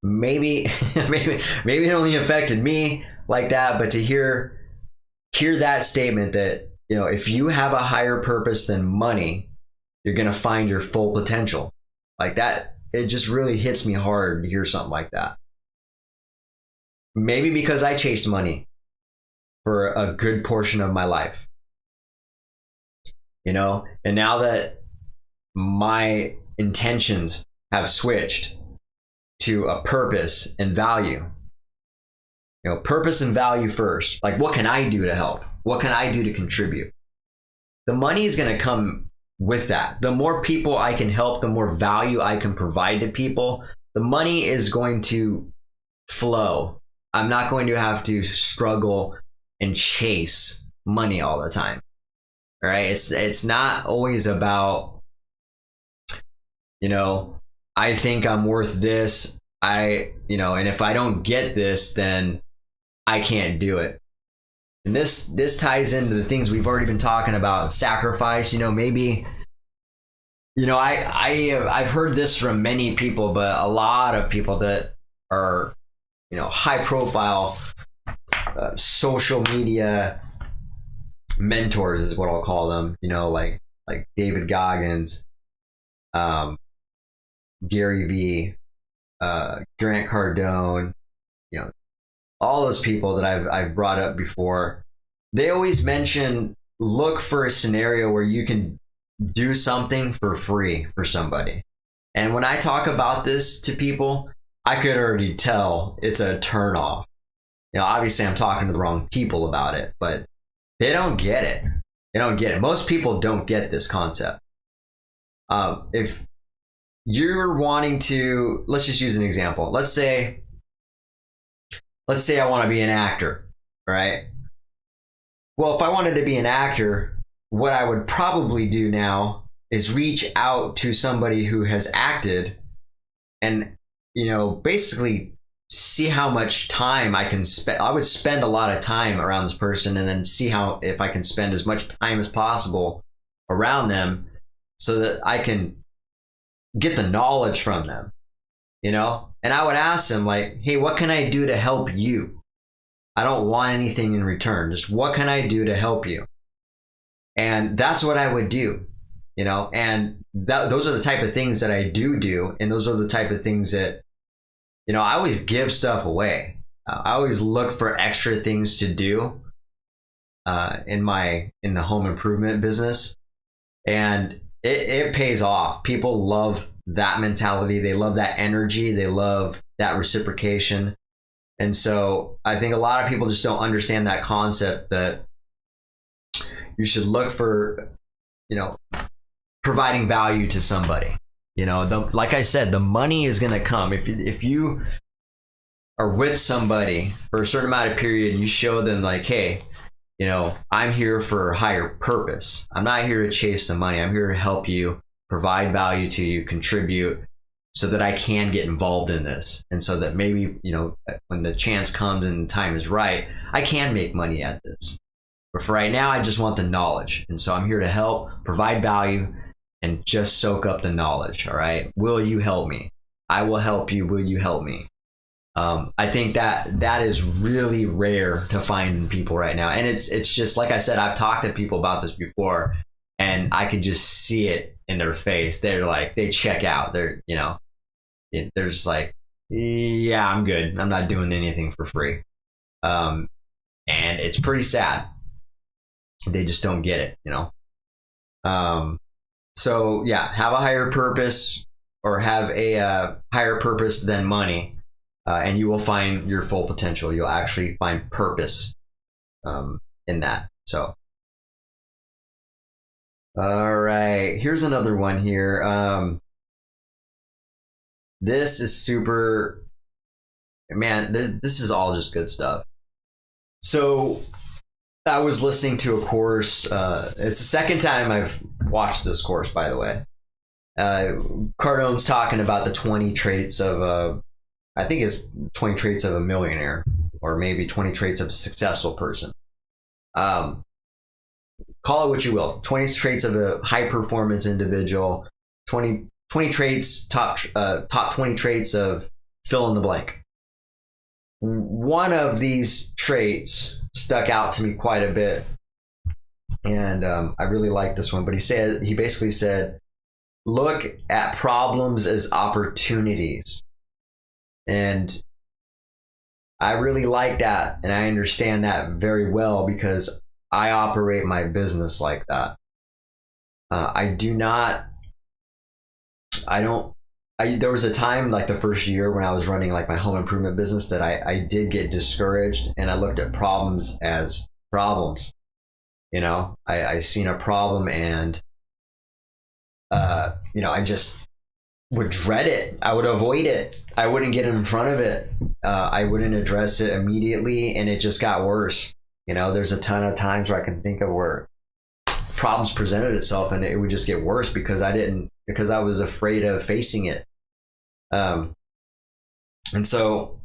A: Maybe it only affected me like that, but to hear that statement that, if you have a higher purpose than money, you're going to find your full potential. Like that, it just really hits me hard to hear something like that. Maybe because I chased money for a good portion of my life, and now that my intentions have switched to a purpose and value, purpose and value first. Like, what can I do to help? What can I do to contribute? The money is going to come with that. The more people I can help, the more value I can provide to people, the money is going to flow. I'm not going to have to struggle and chase money all the time. All right. It's not always about, I think I'm worth this. And if I don't get this, then I can't do it. And this ties into the things we've already been talking about, sacrifice. Maybe, I've heard this from many people, but a lot of people that are, high profile social media mentors is what I'll call them, like David Goggins, Gary Vee, Grant Cardone, all those people that I've brought up before. They always mention, look for a scenario where you can do something for free for somebody. And when I talk about this to people, I could already tell it's a turnoff. Obviously I'm talking to the wrong people about it, but they don't get it. They don't get it. Most people don't get this concept. If you're wanting to, let's just use an example. Let's say I want to be an actor, right? Well, if I wanted to be an actor, what I would probably do now is reach out to somebody who has acted and, basically see how much time I can spend. I would spend a lot of time around this person and then see if I can spend as much time as possible around them so that I can get the knowledge from them, and I would ask them, like, hey, what can I do to help you? I don't want anything in return. Just what can I do to help you? And that's what I would do, and those are the type of things that I do. And those are the type of things that, I always give stuff away. I always look for extra things to do in the home improvement business. And it pays off. People love that mentality. They love that energy. They love that reciprocation. And so I think a lot of people just don't understand that concept, that you should look for, providing value to somebody. Like I said, the money is going to come. If you are with somebody for a certain amount of period and you show them like, hey, I'm here for a higher purpose. I'm not here to chase the money. I'm here to help you, provide value to you, contribute, so that I can get involved in this. And so that maybe, when the chance comes and the time is right, I can make money at this. But for right now, I just want the knowledge. And so I'm here to help, provide value, and just soak up the knowledge. All right. Will you help me? I will help you. Will you help me? I think that is really rare to find in people right now. And it's just, like I said, I've talked to people about this before, and I could just see it in their face. They're like, they check out. They're just like, yeah, I'm good. I'm not doing anything for free. And it's pretty sad. They just don't get it, So yeah, have a higher purpose, or have a higher purpose than money. And you will find your full potential. You'll actually find purpose in that. So, all right, here's another one here. This is super, man, this is all just good stuff. So I was listening to a course. It's the second time I've watched this course, by the way. Cardone's talking about the 20 traits of I think it's 20 traits of a millionaire, or maybe 20 traits of a successful person. Call it what you will. 20 traits of a high performance individual, 20 traits, top 20 traits of fill in the blank. One of these traits stuck out to me quite a bit, and I really like this one. But he basically said, look at problems as opportunities. And I really like that, and I understand that very well, because I operate my business like that. There was a time, like the first year when I was running like my home improvement business, that I did get discouraged, and I looked at problems as problems. I seen a problem, and I just would dread it. I would avoid it. I wouldn't get in front of it. I wouldn't address it immediately, and it just got worse. There's a ton of times where I can think of where problems presented itself, and it would just get worse because I was afraid of facing it. And so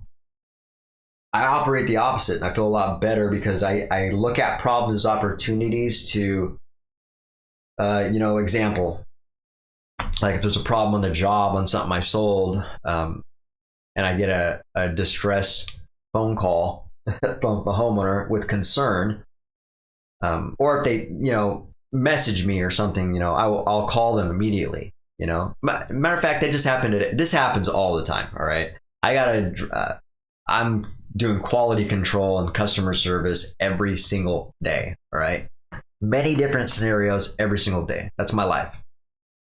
A: I operate the opposite. I feel a lot better because I look at problems as opportunities to, example, like if there's a problem on the job on something I sold, and I get a distress phone call from a homeowner with concern, or if they, message me or something, I'll call them immediately. Matter of fact, this happens all the time. All right. I'm doing quality control and customer service every single day. All right. Many different scenarios every single day. That's my life.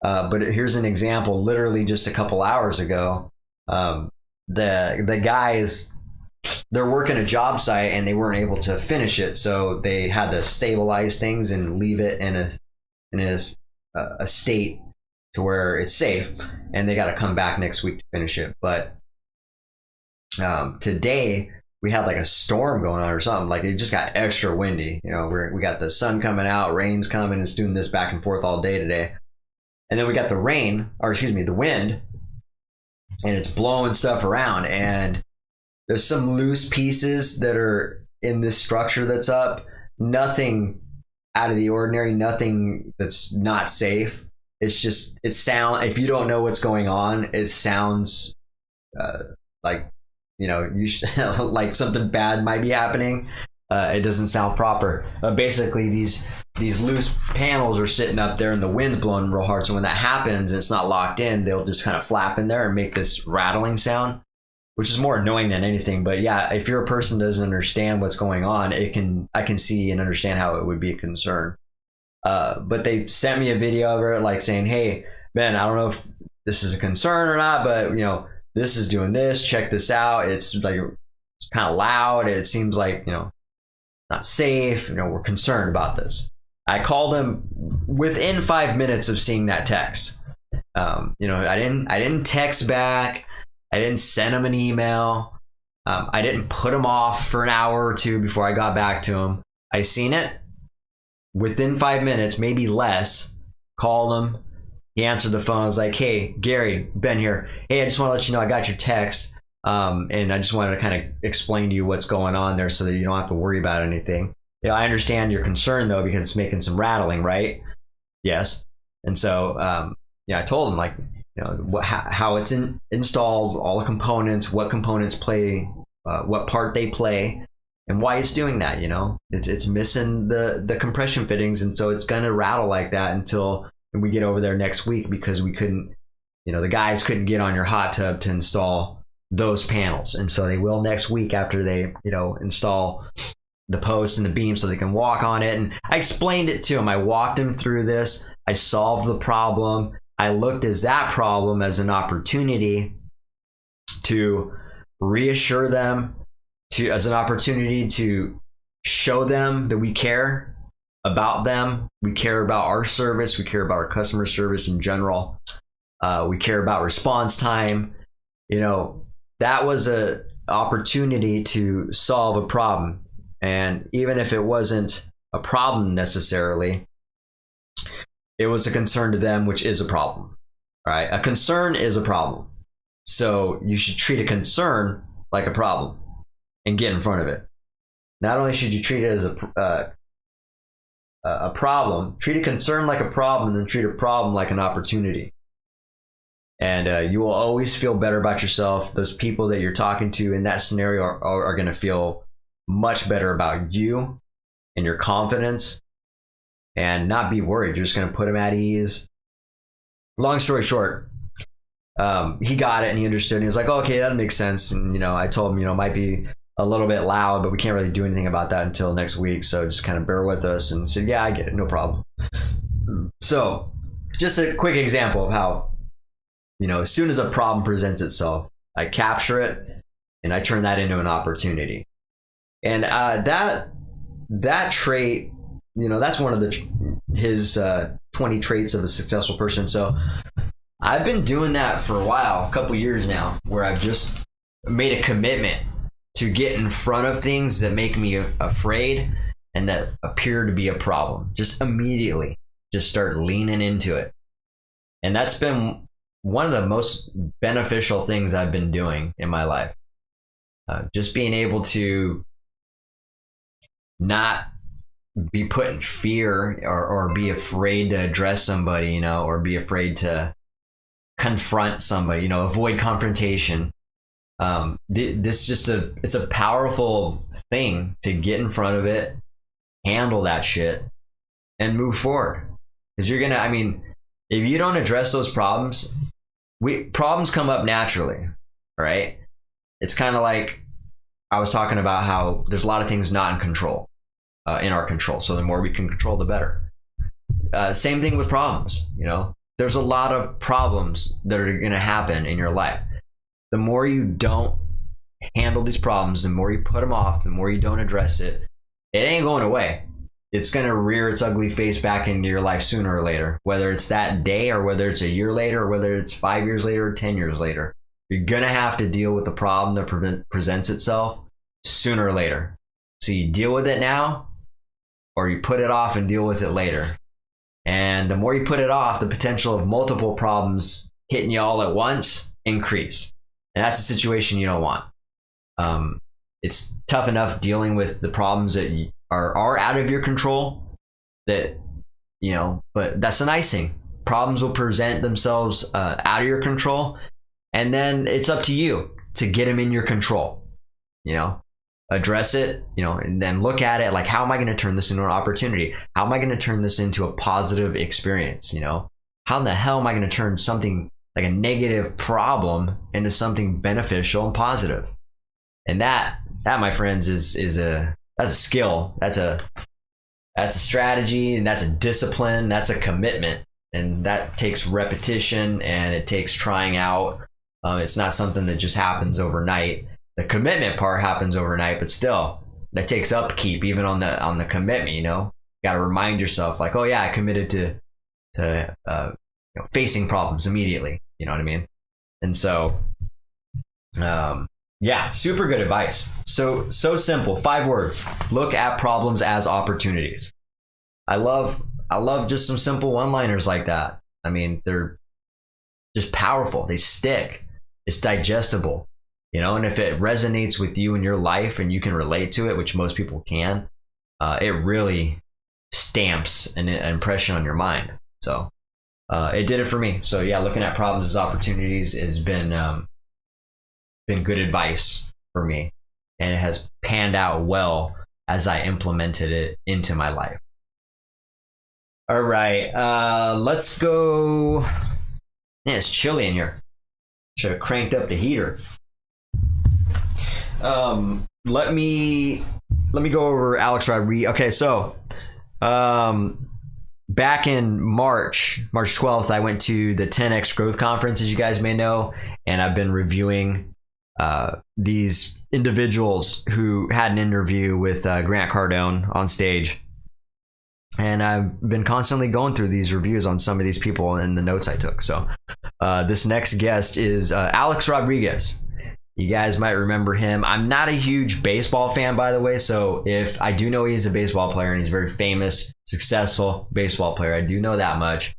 A: But here's an example. Literally just a couple hours ago, the guys, they're working a job site and they weren't able to finish it, so they had to stabilize things and leave it in a state to where it's safe, and they got to come back next week to finish it. But today we had like a storm going on or something. Like it just got extra windy. We got the sun coming out, rain's coming, it's doing this back and forth all day today. And then we got the wind, and it's blowing stuff around, and there's some loose pieces that are in this structure that's up. Nothing out of the ordinary, nothing that's not safe. It's just, if you don't know what's going on, it sounds like, like something bad might be happening. It doesn't sound proper. Basically, these loose panels are sitting up there and the wind's blowing real hard. So when that happens and it's not locked in, they'll just kind of flap in there and make this rattling sound, which is more annoying than anything. But yeah, if you're a person that doesn't understand what's going on, I can see and understand how it would be a concern. But they sent me a video of it, like saying, "Hey, Ben, I don't know if this is a concern or not, but this is doing this. Check this out. It's like it's kind of loud. It seems like not safe. We're concerned about this." I called him within 5 minutes of seeing that text. I didn't text back. I didn't send him an email. I didn't put him off for an hour or two before I got back to him. I seen it within 5 minutes, maybe less. Called him. He answered the phone. I was like, "Hey, Gary, Ben here. Hey, I just want to let you know I got your text. And I just wanted to kind of explain to you what's going on there so that you don't have to worry about anything. I understand your concern though, because it's making some rattling, right?" Yes. And so, I told him like, how it's installed, all the components, what components play, what part they play, and why it's doing that. It's missing the compression fittings, and so it's gonna rattle like that until we get over there next week, because we couldn't, the guys couldn't get on your hot tub to install those panels, and so they will next week after they install the posts and the beam so they can walk on it. And I explained it to him. I walked him through this. I solved the problem. I looked at that problem as an opportunity to reassure them, as an opportunity to show them that we care about them. We care about our service. We care about our customer service in general. We care about response time. That was an opportunity to solve a problem. And even if it wasn't a problem necessarily, it was a concern to them, which is a problem, right? A concern is a problem. So you should treat a concern like a problem and get in front of it. Not only should you treat it as a problem, treat a concern like a problem, and then treat a problem like an opportunity. And you will always feel better about yourself. Those people that you're talking to in that scenario are going to feel much better about you and your confidence, and not be worried. You're just going to put them at ease. Long story short, he got it and he understood. And he was like, "Oh, okay, that makes sense." And I told him, it might be a little bit loud, but we can't really do anything about that until next week. So just kind of bear with us. And said, "Yeah, I get it, no problem." So just a quick example of how, as soon as a problem presents itself, I capture it and I turn that into an opportunity. And that trait, that's one of his 20 traits of a successful person. So I've been doing that for a while, a couple years now, where I've just made a commitment to get in front of things that make me afraid and that appear to be a problem. Just immediately, just start leaning into it. And that's been one of the most beneficial things I've been doing in my life. Just being able to not be put in fear or be afraid to address somebody, or be afraid to confront somebody, avoid confrontation. It's a powerful thing to get in front of it, handle that shit, and move forward. Because if you don't address those problems, problems come up naturally, right? It's kind of like I was talking about how there's a lot of things not in control. In our control. So the more we can control, the better. Same thing with problems. There's a lot of problems that are going to happen in your life. The more you don't handle these problems, the more you put them off, the more you don't address it, it ain't going away. It's going to rear its ugly face back into your life sooner or later, whether it's that day or whether it's a year later or whether it's 5 years later or 10 years later. You're going to have to deal with the problem that presents itself sooner or later. So you deal with it now, or you put it off and deal with it later. And the more you put it off, the potential of multiple problems hitting you all at once increase. And that's a situation you don't want. It's tough enough dealing with the problems that are out of your control, that, but that's the nice thing. Problems will present themselves out of your control, and then it's up to you to get them in your control. Address it, and then look at it like, how am I going to turn this into an opportunity? How am I going to turn this into a positive experience? How in the hell am I going to turn something like a negative problem into something beneficial and positive? And that, my friends, that's a skill. That's That's a strategy, and that's a discipline. That's a commitment, and that takes repetition, and it takes trying out. It's not something that just happens overnight. The commitment part happens overnight, but still, that takes upkeep even on the commitment. You got to remind yourself, like, oh yeah, I committed to facing problems immediately. You know what I mean? And so, yeah, super good advice. So simple. 5 words. Look at problems as opportunities. I love just some simple one-liners like that. I mean, they're just powerful. They stick. It's digestible, and if it resonates with you in your life and you can relate to it, which most people can, it really stamps an impression on your mind. So it did it for me. So yeah, looking at problems as opportunities has been good advice for me, and it has panned out well as I implemented it into my life. All right, let's go. Yeah, it's chilly in here. Should have cranked up the heater. Let me go over Alex Rodriguez. Okay, so back in March 12th, I went to the 10X Growth Conference, as you guys may know, and I've been reviewing these individuals who had an interview with Grant Cardone on stage. And I've been constantly going through these reviews on some of these people and the notes I took. So this next guest is Alex Rodriguez. You guys might remember him. I'm not a huge baseball fan, by the way. So if I do know he's a baseball player and he's a very famous, successful baseball player, I do know that much.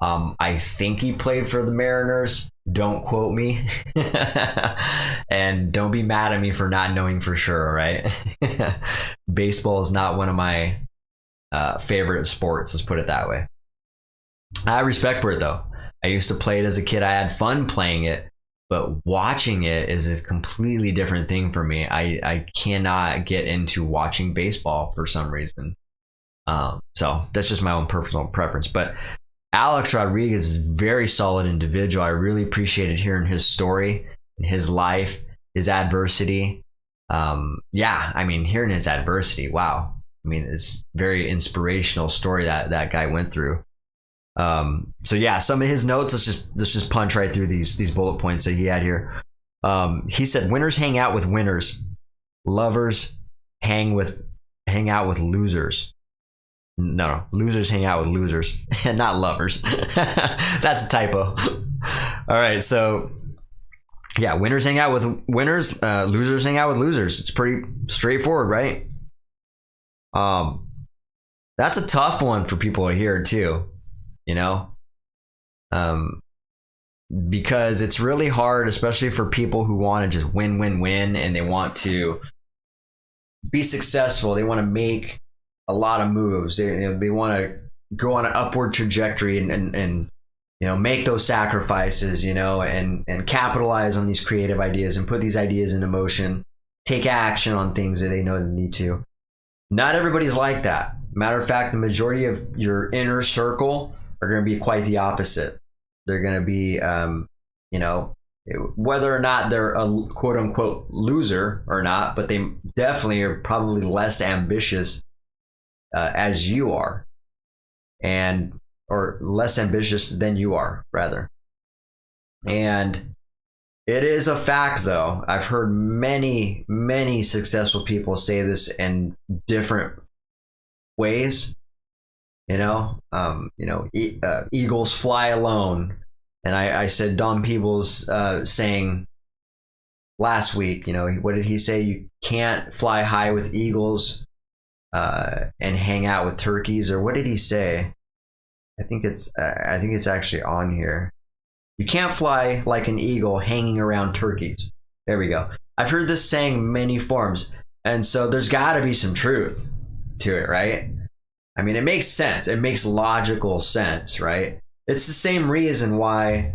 A: I think he played for the Mariners. Don't quote me. And don't be mad at me for not knowing for sure, right? Baseball is not one of my favorite sports, let's put it that way. I have respect for it though. I used to play it as a kid. I had fun playing it, but watching it is a completely different thing for me. I cannot get into watching baseball for some reason. So that's just my own personal preference. But Alex Rodriguez is a very solid individual. I really appreciated hearing his story, his life, his adversity. Yeah, I mean, hearing his adversity, wow. I mean, it's very inspirational story that guy went through. So yeah, some of his notes, let's just punch right through these bullet points that he had here. He said, winners hang out with winners. Lovers hang out with losers. No, losers hang out with losers and not lovers. That's a typo. All right, so yeah, winners hang out with winners, losers hang out with losers. It's pretty straightforward, right? That's a tough one for people to hear too, because it's really hard, especially for people who want to just win, and they want to be successful. They want to make a lot of moves. They want to go on an upward trajectory and make those sacrifices, and capitalize on these creative ideas and put these ideas into motion, take action on things that they know they need to. Not everybody's like that. Matter of fact, the majority of your inner circle are going to be quite the opposite. They're going to be, whether or not they're a quote unquote loser or not, but they definitely are probably less ambitious as you are, or less ambitious than you are, rather. And it is a fact, though. I've heard many, many successful people say this in different ways. Eagles fly alone. And I said Don Peebles saying last week, what did he say? You can't fly high with eagles and hang out with turkeys, or what did he say? I think it's actually on here. You can't fly like an eagle hanging around turkeys. There we go. I've heard this saying many forms, and so there's got to be some truth to it, right? I mean, it makes sense. It makes logical sense, right? It's the same reason why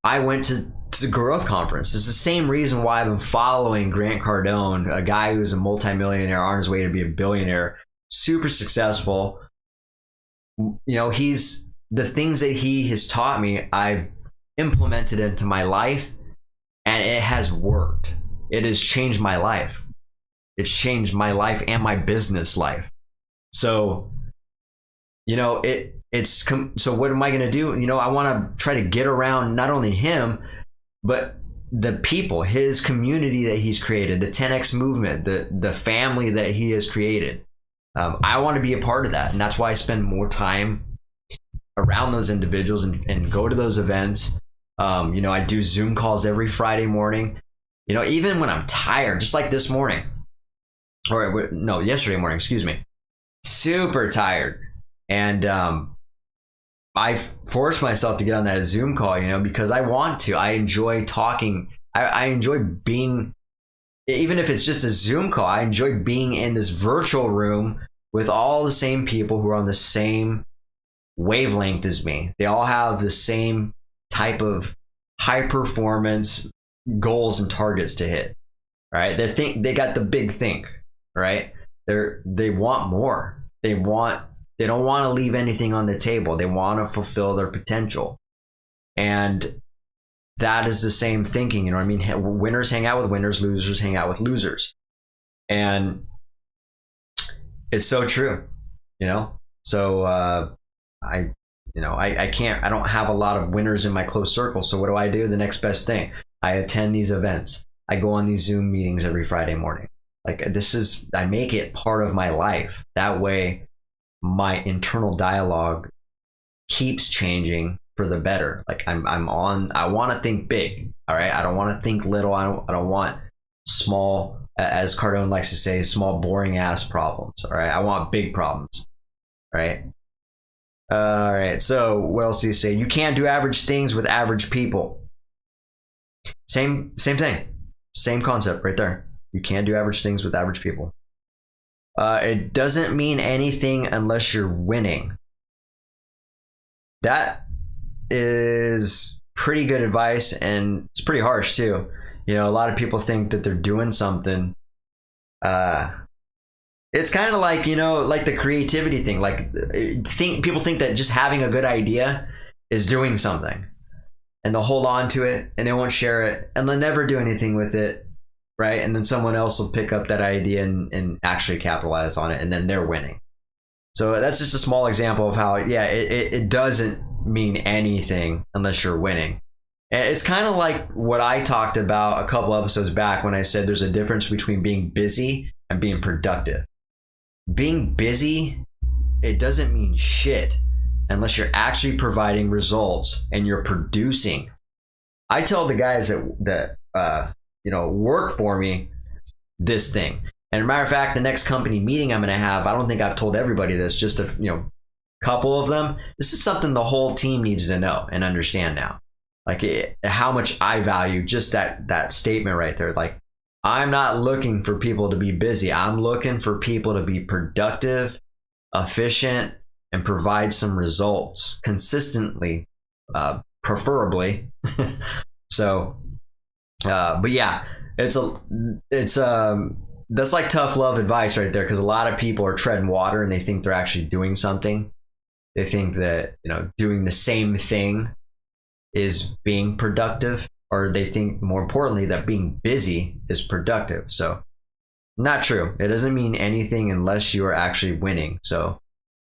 A: I went to the growth conference. It's the same reason why I've been following Grant Cardone, a guy who's a multimillionaire on his way to be a billionaire, super successful. He's the things that he has taught me, I've implemented into my life, and it has worked. It has changed my life. It's changed my life and my business life. So So what am I going to do? I want to try to get around not only him, but the people, his community that he's created, the 10X movement, the family that he has created. I want to be a part of that. And that's why I spend more time around those individuals and go to those events. I do Zoom calls every Friday morning, even when I'm tired, just like this morning, or no, yesterday morning, excuse me, super tired. And I forced myself to get on that Zoom call, because I want to. I enjoy talking. I enjoy being, even if it's just a Zoom call, I enjoy being in this virtual room with all the same people who are on the same wavelength as me. They all have the same type of high performance goals and targets to hit, right? They got the big think, right? They want more. They don't want to leave anything on the table. They want to fulfill their potential. And that is the same thinking, what I mean? Winners hang out with winners, losers hang out with losers. And it's so true, So I don't have a lot of winners in my close circle. So what do? The next best thing. I attend these events. I go on these Zoom meetings every Friday morning. I make it part of my life. That way my internal dialogue keeps changing for the better. I want to think big. All right. I don't want to think little. I don't want small, as Cardone likes to say, small, boring ass problems. All right. I want big problems. All right. All right. So what else do you say? You can't do average things with average people. Same thing. Same concept right there. You can't do average things with average people. It doesn't mean anything unless you're winning. That is pretty good advice, and it's pretty harsh too. A lot of people think that they're doing something. It's kind of like, like the creativity thing. People think that just having a good idea is doing something, and they'll hold on to it and they won't share it, and they'll never do anything with it. Right. And then someone else will pick up that idea and actually capitalize on it, and then they're winning. So that's just a small example of how, it doesn't mean anything unless you're winning. And it's kind of like what I talked about a couple episodes back when I said there's a difference between being busy and being productive. Being busy, it doesn't mean shit unless you're actually providing results and you're producing. I tell the guys that work for me this thing. And as a matter of fact, the next company meeting I'm going to have, I don't think I've told everybody this, just a couple of them. This is something the whole team needs to know and understand now. How much I value just that statement right there. I'm not looking for people to be busy. I'm looking for people to be productive, efficient, and provide some results consistently, preferably. So, but yeah, that's like tough love advice right there, because a lot of people are treading water and they think they're actually doing something. They think that doing the same thing is being productive, or they think, more importantly, that being busy is productive. So not true. It doesn't mean anything unless you are actually winning. So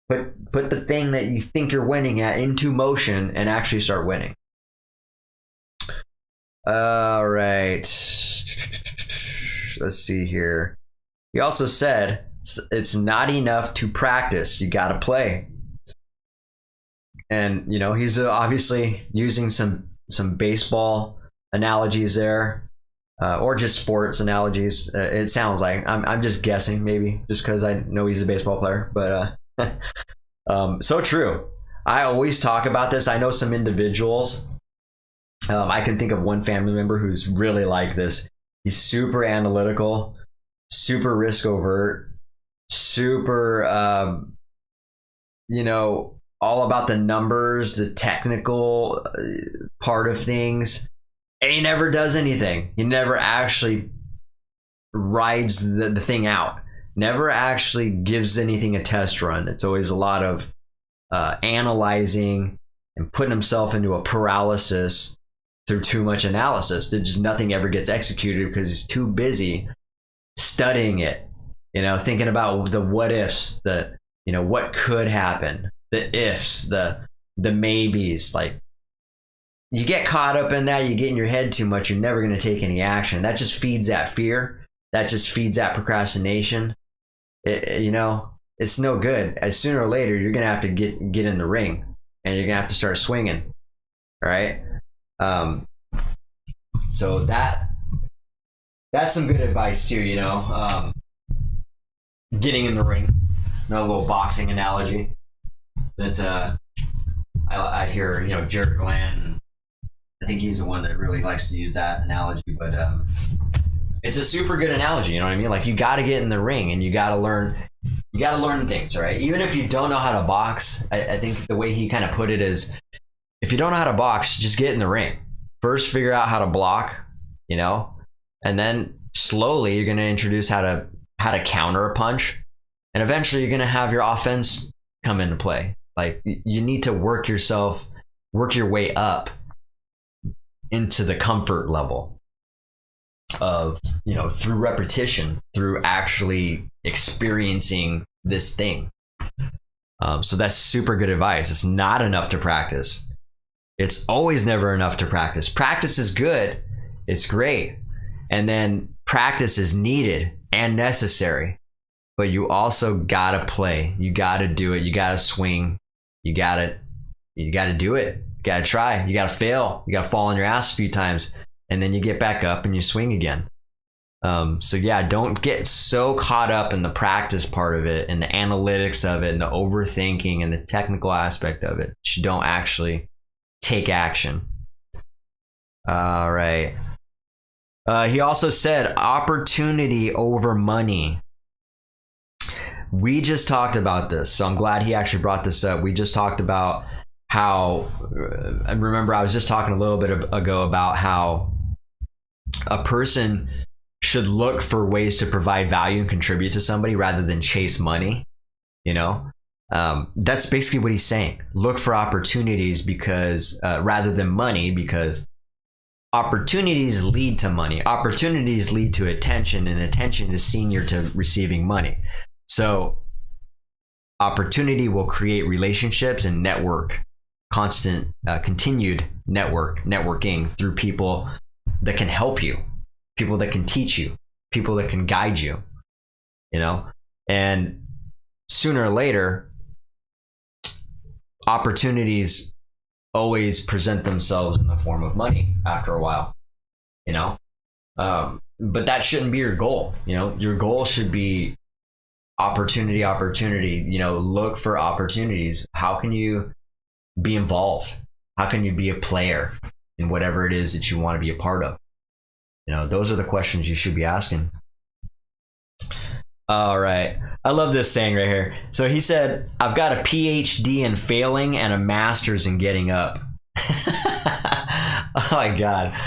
A: put the thing that you think you're winning at into motion and actually start winning. All right. Let's see here. He also said it's not enough to practice. You got to play. And, he's obviously using some baseball analogies there, or just sports analogies. It sounds like I'm just guessing, maybe just because I know he's a baseball player, but so true. I always talk about this. I know some individuals. I can think of one family member who's really like this. He's super analytical, super risk overt, super, all about the numbers, the technical part of things. And he never does anything. He never actually rides the thing out. Never actually gives anything a test run. It's always a lot of analyzing and putting himself into a paralysis through too much analysis. That just nothing ever gets executed because he's too busy studying it, thinking about the what ifs, what could happen, the ifs, the maybes. Like, you get caught up in that, you get in your head too much, you're never going to take any action. That just feeds that fear. That just feeds that procrastination. It's no good. As sooner or later, you're going to have to get in the ring, and you're going to have to start swinging. All right. So that's some good advice too, getting in the ring. Another little boxing analogy that I hear, Jared Glenn, I think he's the one that really likes to use that analogy, but it's a super good analogy, you know what I mean? Like, you got to get in the ring, and you got to learn things, right? Even if you don't know how to box, I think the way he kind of put it is, if you don't know how to box, just get in the ring. First, figure out how to block, and then slowly you're going to introduce how to counter a punch, and eventually you're going to have your offense come into play. Like, you need to work your way up into the comfort level of, through repetition, through actually experiencing this thing. So that's super good advice. It's not enough to practice. It's always never enough to practice. Practice is good. It's great. And then practice is needed and necessary. But you also gotta play. You gotta do it. You gotta swing. You gotta do it. You gotta try. You gotta fail. You gotta fall on your ass a few times, and then you get back up and you swing again. So yeah, don't get so caught up in the practice part of it and the analytics of it and the overthinking and the technical aspect of it. You don't actually take action. All right. He also said opportunity over money. We just talked about this, so I'm glad he actually brought this up. We just talked about how, and remember, I was just talking a little bit ago about how a person should look for ways to provide value and contribute to somebody rather than chase money. That's basically what he's saying. Look for opportunities because rather than money, because opportunities lead to money. Opportunities lead to attention, and attention is senior to receiving money. So opportunity will create relationships and continued networking through people that can help you, people that can teach you, people that can guide you, and sooner or later, opportunities always present themselves in the form of money after a while, but that shouldn't be your goal. Your goal should be opportunity, look for opportunities. How can you be involved? How can you be a player in whatever it is that you want to be a part of? Those are the questions you should be asking. All right. I love this saying right here. So he said, I've got a PhD in failing and a master's in getting up. Oh my God.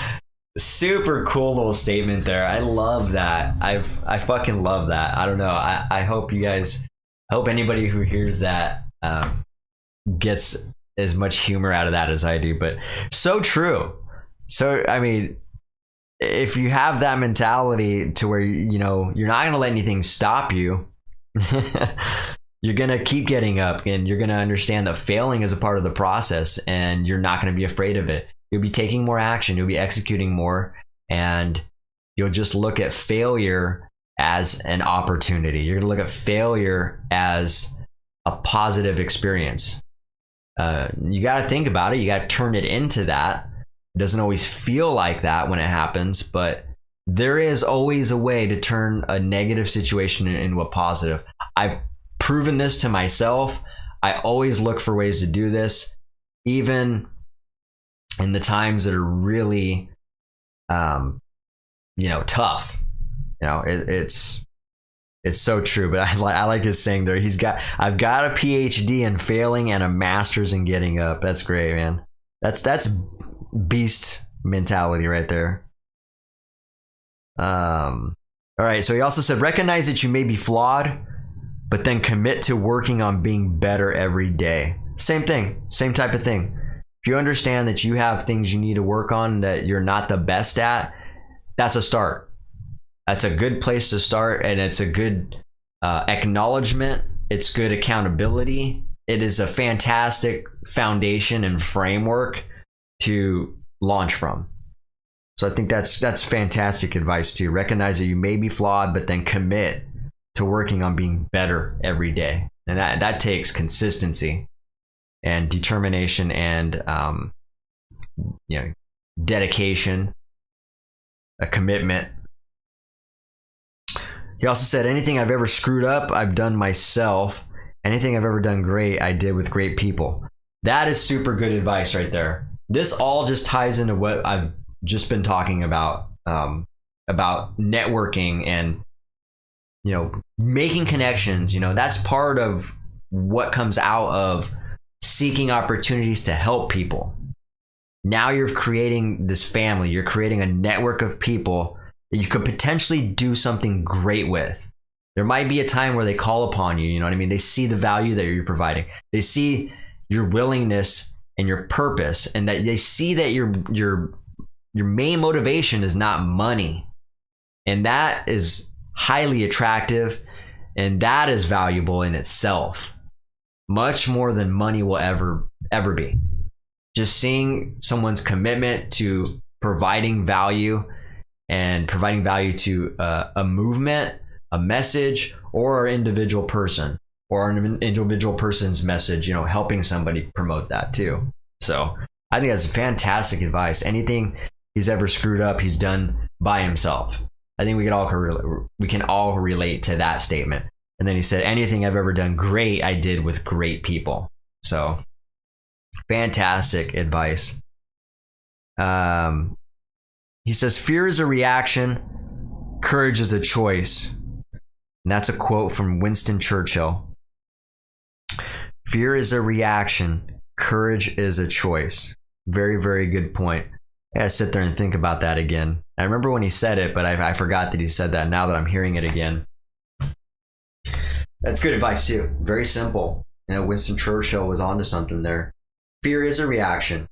A: Super cool little statement there. I love that. I fucking love that. I don't know. I hope anybody who hears that gets as much humor out of that as I do, but so true. So, I mean, if you have that mentality to where, you're not going to let anything stop you, you're going to keep getting up, and you're going to understand that failing is a part of the process, and you're not going to be afraid of it. You'll be taking more action. You'll be executing more, and you'll just look at failure as an opportunity. You're going to look at failure as a positive experience. You got to think about it. You got to turn it into that. It doesn't always feel like that when it happens, but there is always a way to turn a negative situation into a positive. I've proven this to myself. I always look for ways to do this, even in the times that are really, tough. It's so true. But I like his saying there. I've got a PhD in failing and a master's in getting up. That's great, man. That's beast mentality right there. All right. So he also said, recognize that you may be flawed, but then commit to working on being better every day. Same thing. Same type of thing. If you understand that you have things you need to work on that you're not the best at, that's a start. That's a good place to start, and it's a good acknowledgement. It's good accountability, it is a fantastic foundation and framework to launch from. So I think that's fantastic advice too. Recognize that you may be flawed, but then commit to working on being better every day. And that takes consistency and determination and dedication, a commitment. He also said, anything I've ever screwed up, I've done myself. Anything I've ever done great, I did with great people. That is super good advice right there. This all just ties into what I've just been talking about networking and, making connections. That's part of what comes out of seeking opportunities to help people. Now you're creating this family. You're creating a network of people that you could potentially do something great with. There might be a time where they call upon you. You know what I mean? They see the value that you're providing. They see your willingness and your purpose, and that they see that your main motivation is not money. And that is highly attractive, and that is valuable in itself. Much more than money will ever be. Just seeing someone's commitment to providing value and providing value to a movement, a message, or an individual person, or an individual person's message, helping somebody promote that too. So I think that's fantastic advice. Anything he's ever screwed up, he's done by himself. I think we can all relate to that statement. And then he said, anything I've ever done great, I did with great people. So fantastic advice. He says, fear is a reaction, courage is a choice. And that's a quote from Winston Churchill. Fear is a reaction, courage is a choice. Very, very good point. I gotta sit there and think about that again. I remember when he said it, but I forgot that he said that now that I'm hearing it again. That's good advice too. Very simple. Winston Churchill was onto something there. Fear is a reaction.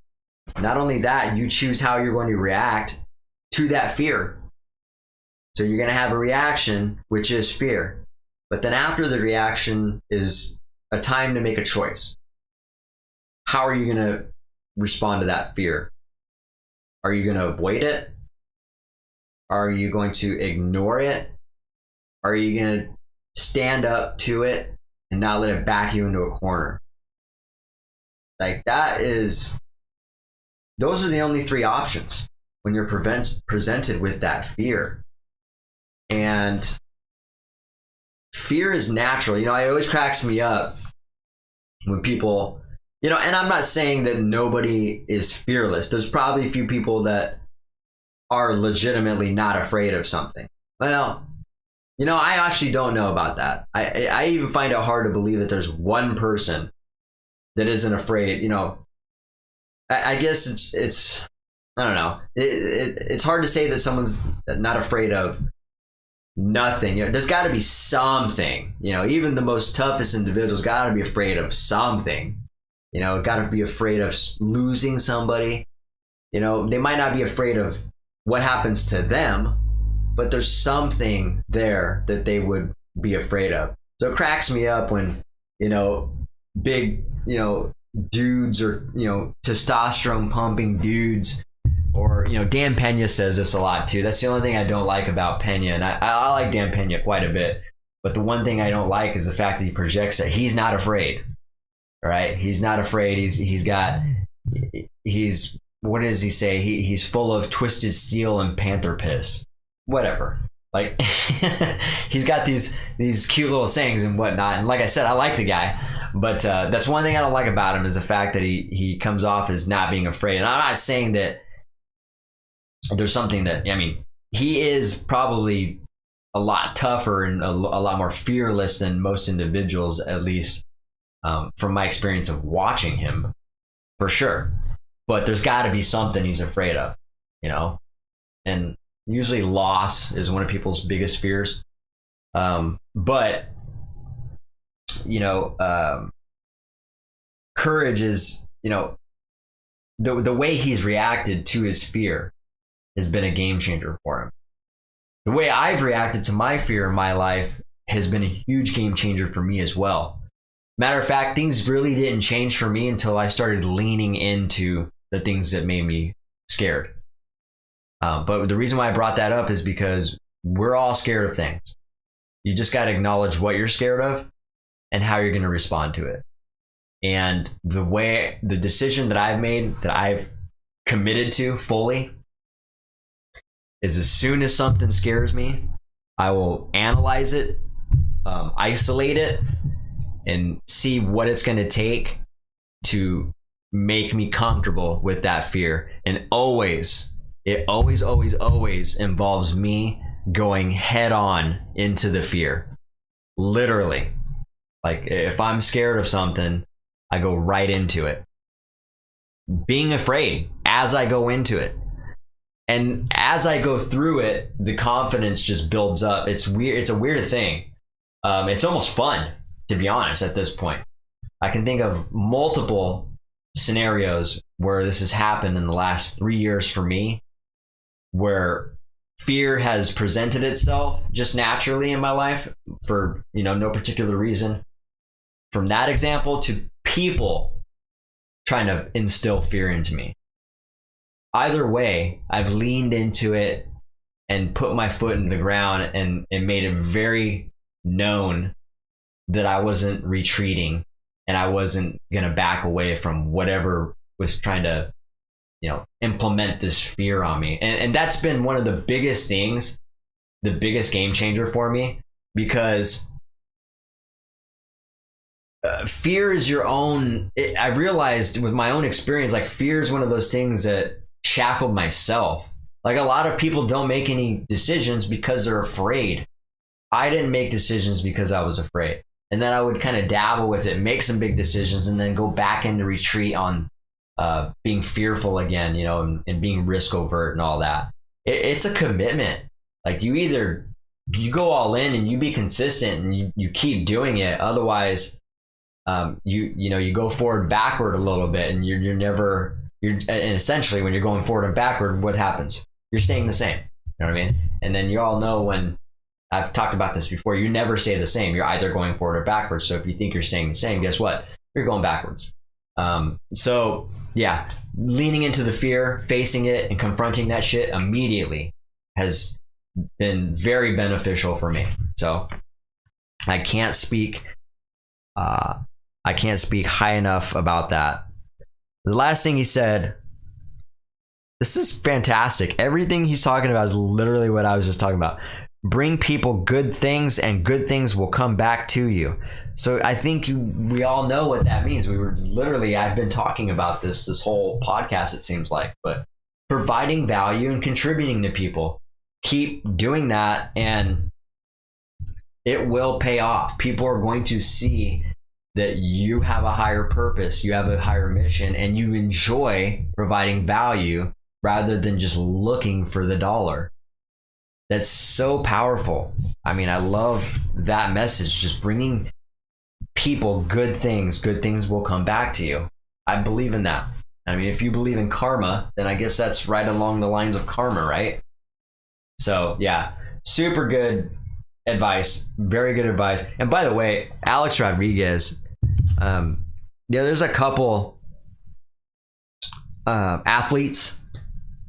A: Not only that, you choose how you're going to react to that fear. So you're going to have a reaction, which is fear. But then after the reaction is a time to make a choice. How are you going to respond to that fear? Are you going to avoid it? Are you going to ignore it? Are you going to stand up to it and not let it back you into a corner? Those are the only three options when you're presented with that fear. And fear is natural. It always cracks me up when people, and I'm not saying that nobody is fearless. There's probably a few people that are legitimately not afraid of something. Well, I actually don't know about that. I even find it hard to believe that there's one person that isn't afraid. I guess it's I don't know. It's hard to say that someone's not afraid of nothing. There's got to be something. Even the most toughest individuals got to be afraid of something. Got to be afraid of losing somebody. They might not be afraid of what happens to them, but there's something there that they would be afraid of. So it cracks me up when, big, dudes or, testosterone pumping dudes, or, Dan Pena says this a lot too. That's the only thing I don't like about Pena. And I like Dan Pena quite a bit. But the one thing I don't like is the fact that he projects that he's not afraid. All right. He's not afraid. He's what does he say? He's full of twisted steel and panther piss. Whatever. Like he's got these cute little sayings and whatnot. And like I said, I like the guy. But that's one thing I don't like about him is the fact that he comes off as not being afraid. And I'm not saying that there's something that, he is probably a lot tougher and a lot more fearless than most individuals, at least from my experience of watching him, for sure. But there's got to be something he's afraid of, and usually loss is one of people's biggest fears. But courage is, the way he's reacted to his fear has been a game changer for him. The way I've reacted to my fear in my life has been a huge game changer for me as well. Matter of fact, things really didn't change for me until I started leaning into the things that made me scared. But the reason why I brought that up is because we're all scared of things. You just got to acknowledge what you're scared of and how you're going to respond to it. And the decision that I've made, that I've committed to fully, is as soon as something scares me, I will analyze it, isolate it, and see what it's going to take to make me comfortable with that fear. And it always involves me going head on into the fear. Literally. Like, if I'm scared of something, I go right into it. Being afraid as I go into it. And as I go through it, the confidence just builds up. It's weird. It's a weird thing. It's almost fun, to be honest, at this point. I can think of multiple scenarios where this has happened in the last 3 years for me, where fear has presented itself just naturally in my life for, no particular reason. From that example to people trying to instill fear into me. Either way, I've leaned into it and put my foot in the ground and made it very known that I wasn't retreating and I wasn't going to back away from whatever was trying to, implement this fear on me. And that's been one of the biggest things, the biggest game changer for me, because fear is your own. I realized with my own experience, like, fear is one of those things that shackled myself. Like, a lot of people don't make any decisions because they're afraid. I didn't make decisions because I was afraid. And then I would kind of dabble with it, make some big decisions, and then go back into retreat on being fearful again, and being risk overt and all that. It's a commitment. Like, you go all in and you be consistent and you keep doing it. Otherwise, you go forward, backward a little bit, and and essentially when you're going forward and backward, what happens? You're staying the same. You know what I mean? And then you all know, when I've talked about this before, you never stay the same. You're either going forward or backwards. So if you think you're staying the same, guess what? You're going backwards. So yeah, leaning into the fear, facing it, and confronting that shit immediately has been very beneficial for me. So I can't speak high enough about that. The last thing he said, this is fantastic. Everything he's talking about is literally what I was just talking about. Bring people good things, and good things will come back to you. So I think we all know what that means. I've been talking about this whole podcast, it seems like, but providing value and contributing to people. Keep doing that and it will pay off. People are going to see that you have a higher purpose, you have a higher mission, and you enjoy providing value rather than just looking for the dollar. That's so powerful. I mean, I love that message. Just bringing people good things will come back to you. I believe in that. I mean, if you believe in karma, then I guess that's right along the lines of karma, right? So yeah, super good advice. Very good advice. And by the way, Alex Rodriguez, there's a couple athletes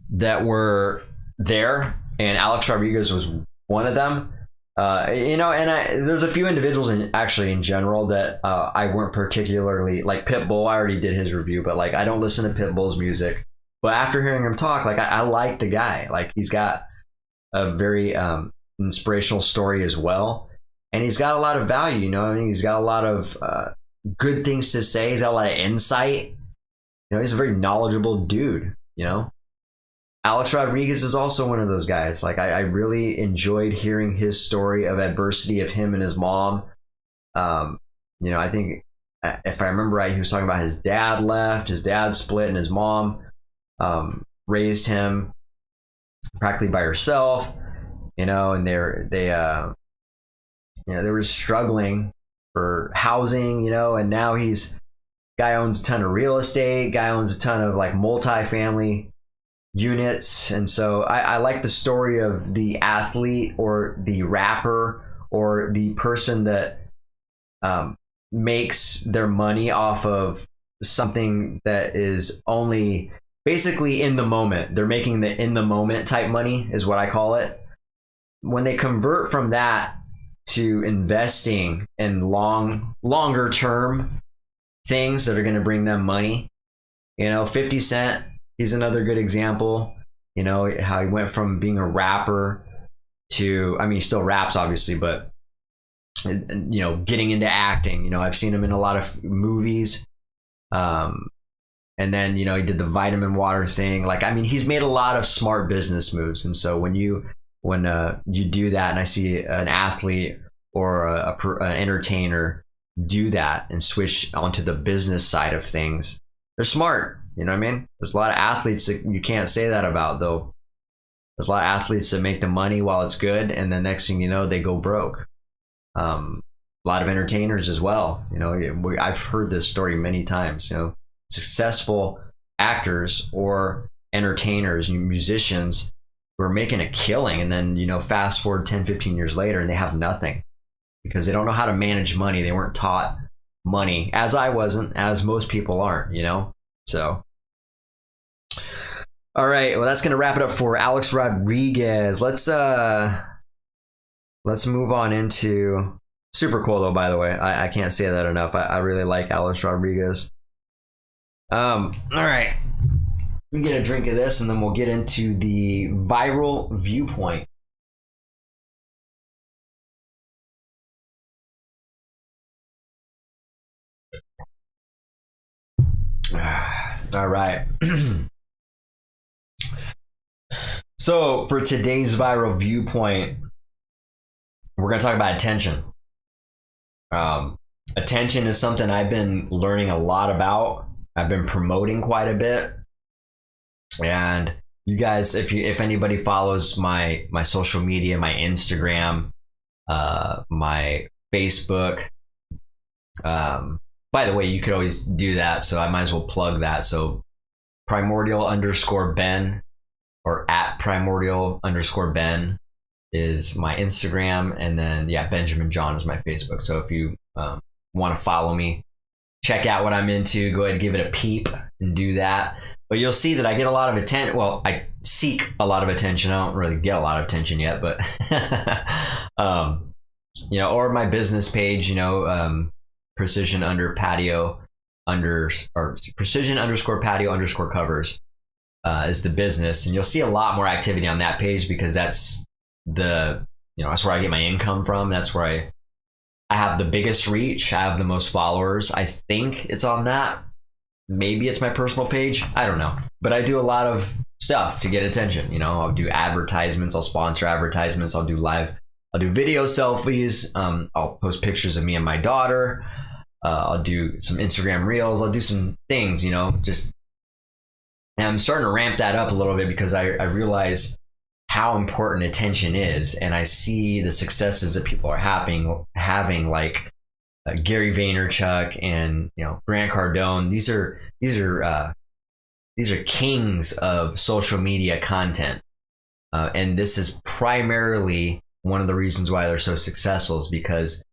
A: that were there, and Alex Rodriguez was one of them. There's a few individuals in general that I weren't particularly, like Pitbull. I already did his review, but like, I don't listen to Pitbull's music. But after hearing him talk, like, I like the guy. Like, he's got a very inspirational story as well, and he's got a lot of value. He's got a lot of good things to say. He's got a lot of insight. He's a very knowledgeable dude. Alex Rodriguez is also one of those guys. Like, I really enjoyed hearing his story of adversity of him and his mom. I think, if I remember right, he was talking about his dad left, his dad split, and his mom raised him practically by herself. And they were struggling for housing. And now guy owns a ton of real estate. Guy owns a ton of like multi-family units. And so I like the story of the athlete or the rapper or the person that makes their money off of something that is only basically in the moment. They're making the in the moment type money is what I call it. When they convert from that to investing in longer term things that are going to bring them money, 50 Cent, he's another good example. How he went from being a rapper to, I mean, he still raps obviously, but getting into acting. I've seen him in a lot of movies. And then, he did the vitamin water thing. Like, I mean, he's made a lot of smart business moves. And so when you do that, and I see an athlete or an entertainer do that and switch onto the business side of things, they're smart. You know what I mean? There's a lot of athletes that you can't say that about, though. There's a lot of athletes that make the money while it's good, and the next thing you know, they go broke. A lot of entertainers as well. I've heard this story many times. Successful actors or entertainers, musicians who are making a killing, and then fast forward 10, 15 years later, and they have nothing because they don't know how to manage money. They weren't taught money, as I wasn't, as most people aren't. So. All right, well, that's gonna wrap it up for Alex Rodriguez. Let's move on into super cool though. By the way, I can't say that enough. I really like Alex Rodriguez. All right, we can get a drink of this, and then we'll get into the viral viewpoint. All right. So for today's viral viewpoint, we're going to talk about attention. Attention is something I've been learning a lot about. I've been promoting quite a bit. And you guys, if anybody follows my social media, my Instagram, my Facebook, by the way, you could always do that, so I might as well plug that. So primordial_Ben or @primordial_Ben is my Instagram, and then Benjamin John is my Facebook. So if you want to follow me, check out what I'm into, go ahead and give it a peep and do that. But you'll see that I get a lot of attention. Well, I seek a lot of attention. I don't really get a lot of attention yet, but or my business page, precision_patio covers is the business, and you'll see a lot more activity on that page because that's that's where I get my income from. That's where I have the biggest reach. I have the most followers. I think it's on that. Maybe it's my personal page. I don't know, but I do a lot of stuff to get attention. I'll do advertisements. I'll sponsor advertisements. I'll do video selfies. I'll post pictures of me and my daughter. I'll do some Instagram reels. I'll do some things, and I'm starting to ramp that up a little bit because I realize how important attention is, and I see the successes that people are having like Gary Vaynerchuk and Grant Cardone. These are kings of social media content, and this is primarily one of the reasons why they're so successful is because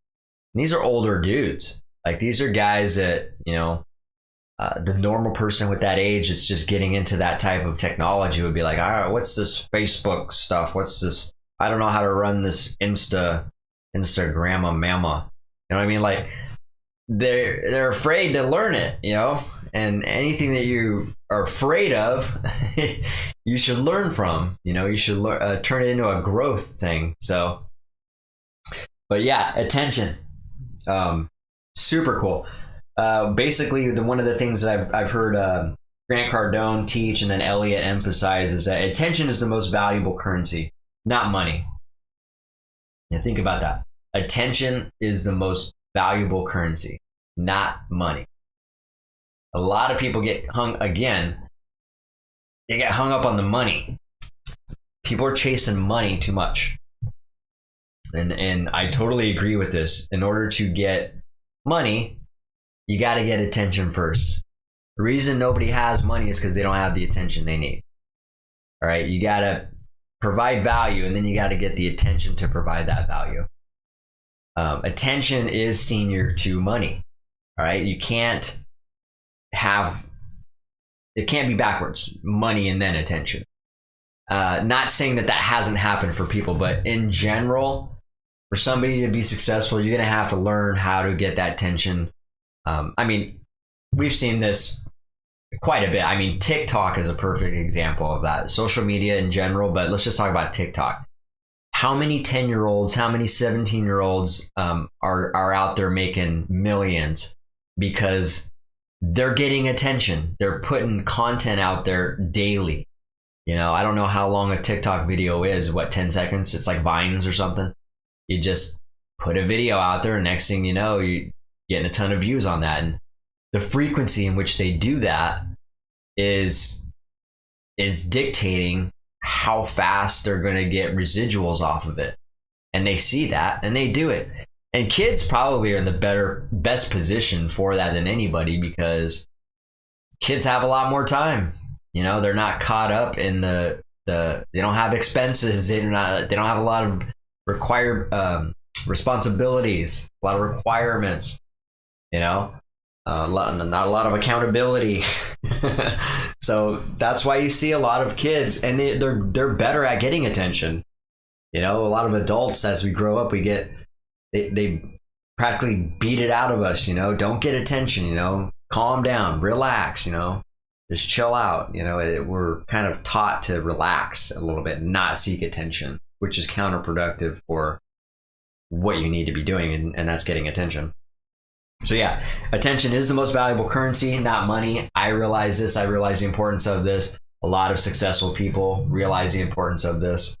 A: these are older dudes. Like, these are guys that the normal person with that age that's just getting into that type of technology would be like, all right, what's this Facebook stuff? What's this? I don't know how to run this Instagram mama. You know what I mean? Like, they're afraid to learn it, and anything that you are afraid of, you should learn from, you should turn it into a growth thing. So, but yeah, attention, super cool. Basically, one of the things that I've heard Grant Cardone teach and then Elliot emphasize is that attention is the most valuable currency, not money. Think about that. Attention is the most valuable currency, not money. A lot of people get hung up on the money. People are chasing money too much. And I totally agree with this. In order to get money, you got to get attention first. The reason nobody has money is because they don't have the attention they need. All right, you got to provide value, and then you got to get the attention to provide that value. Attention is senior to money. All right, it can't be backwards, money and then attention. Not saying that hasn't happened for people, but in general, for somebody to be successful, you're gonna have to learn how to get that attention. I mean, we've seen this quite a bit. I mean, TikTok is a perfect example of that. Social media in general, but let's just talk about TikTok. How many 10-year-olds, how many 17-year-olds are out there making millions because they're getting attention? They're putting content out there daily. You know, I don't know how long a TikTok video is. What, 10 seconds? It's like Vines or something. You just put a video out there, and next thing you know, you're getting a ton of views on that. And the frequency in which they do that is dictating how fast they're going to get residuals off of it. And they see that and they do it. And kids probably are in the best position for that than anybody, because kids have a lot more time. You know, they're not caught up in they don't have expenses. They don't have a lot of responsibilities, a lot of requirements, you know, not a lot of accountability. So that's why you see a lot of kids, and they're better at getting attention. You know, a lot of adults, as we grow up, they practically beat it out of us. You know, don't get attention. You know, calm down, relax. You know, just chill out. You know, we're kind of taught to relax a little bit, and not seek attention, which is counterproductive for what you need to be doing, and that's getting attention. So yeah, attention is the most valuable currency, not money. I realize this. I realize the importance of this. A lot of successful people realize the importance of this.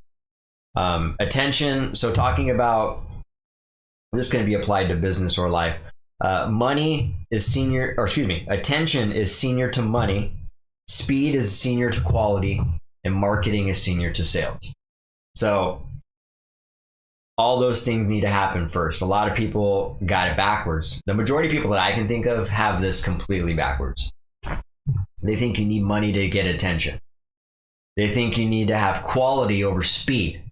A: Attention. So talking about this is going to be applied to business or life. Attention is senior to money. Speed is senior to quality, and marketing is senior to sales. So all those things need to happen first. A lot of people got it backwards. The majority of people that I can think of have this completely backwards. They think you need money to get attention. They think you need to have quality over speed,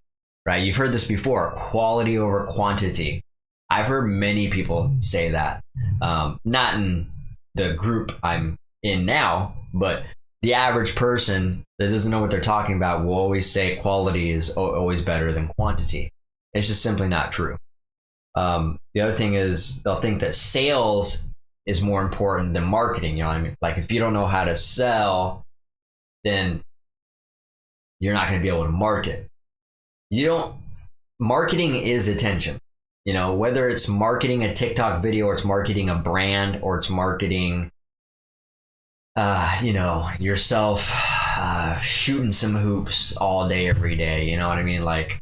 A: right? You've heard this before, quality over quantity. I've heard many people say that. Not in the group I'm in now, but the average person that doesn't know what they're talking about will always say quality is always better than quantity. It's just simply not true. The other thing is they'll think that sales is more important than marketing. You know what I mean? Like, if you don't know how to sell, then you're not going to be able to market. Marketing is attention. You know, whether it's marketing a TikTok video, or it's marketing a brand, or it's marketing, yourself shooting some hoops all day, every day. You know what I mean? Like,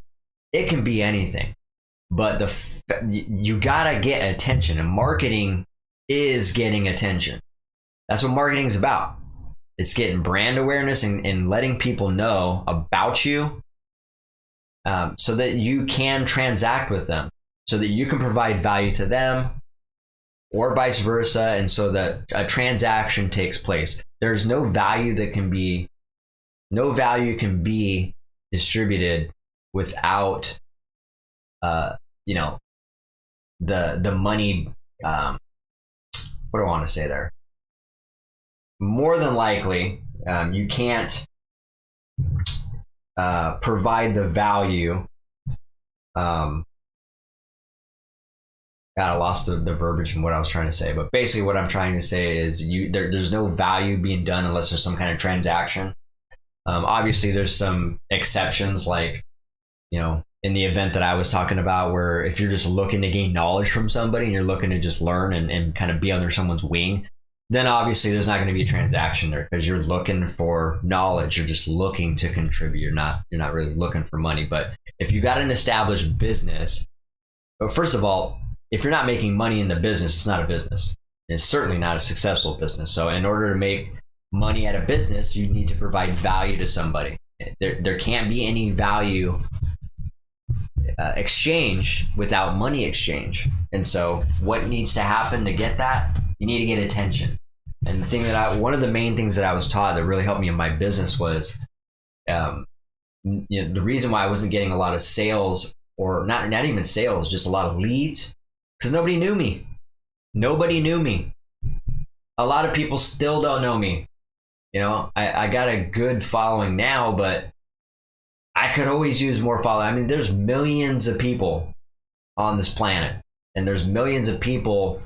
A: it can be anything, but you gotta get attention, and marketing is getting attention. That's what marketing is about. It's getting brand awareness and letting people know about you, so that you can transact with them, so that you can provide value to them, or vice versa, and so that a transaction takes place. There's no value can be distributed without the money. What do I want to say there? More than likely, you can't provide the value. God, I lost the verbiage in what I was trying to say, but basically what I'm trying to say is there's no value being done unless there's some kind of transaction. Obviously there's some exceptions, like, you know, in the event that I was talking about, where if you're just looking to gain knowledge from somebody and you're looking to just learn and kind of be under someone's wing, then obviously there's not going to be a transaction there, because you're looking for knowledge. You're just looking to contribute. You're not really looking for money. But if you got an established business, but first of all, if you're not making money in the business, it's not a business. It's certainly not a successful business. So in order to make money at a business, you need to provide value to somebody. There can't be any value exchange without money exchange. And so what needs to happen to get that? You need to get attention. And the thing one of the main things that I was taught that really helped me in my business was, the reason why I wasn't getting a lot of sales or not even sales, just a lot of leads, because nobody knew me. Nobody knew me. A lot of people still don't know me. You know, I got a good following now, but I could always use more following. I mean, there's millions of people on this planet, and there's millions of people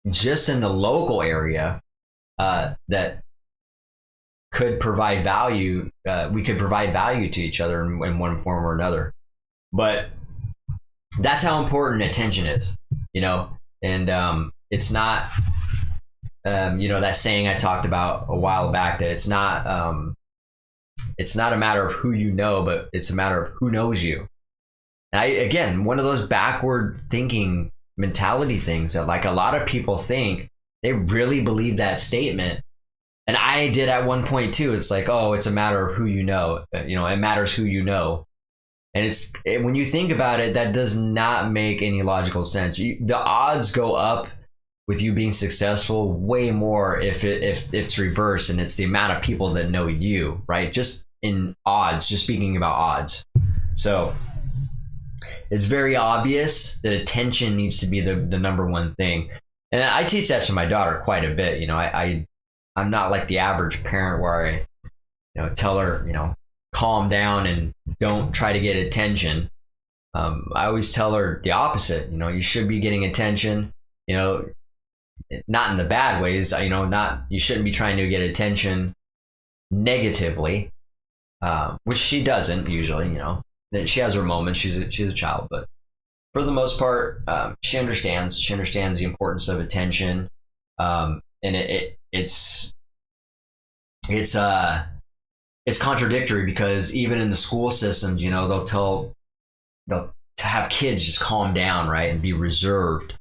A: just in the local area that could provide value. We could provide value to each other in one form or another. But that's how important attention is, you know, and it's not, you know, that saying I talked about a while back, that it's not a matter of who you know, but it's a matter of who knows you. And again, one of those backward thinking mentality things that like a lot of people think, they really believe that statement. And I did at one point too. It's like, oh, it's a matter of who you know. You know, it matters who you know. And when you think about it, that does not make any logical sense. The odds go up with you being successful way more if it's reversed, and it's the amount of people that know you, right? Just in odds, just speaking about odds. So it's very obvious that attention needs to be the number one thing. And I teach that to my daughter quite a bit. You know, I'm not like the average parent where I, you know, tell her, you know, calm down and don't try to get attention. I always tell her the opposite. You know, you should be getting attention, you know, not in the bad ways, you know, you shouldn't be trying to get attention negatively, which she doesn't usually, you know. She has her moments. She's a child, but for the most part, she understands the importance of attention. And it's contradictory, because even in the school systems, you know, they'll to have kids just calm down, right, and be reserved,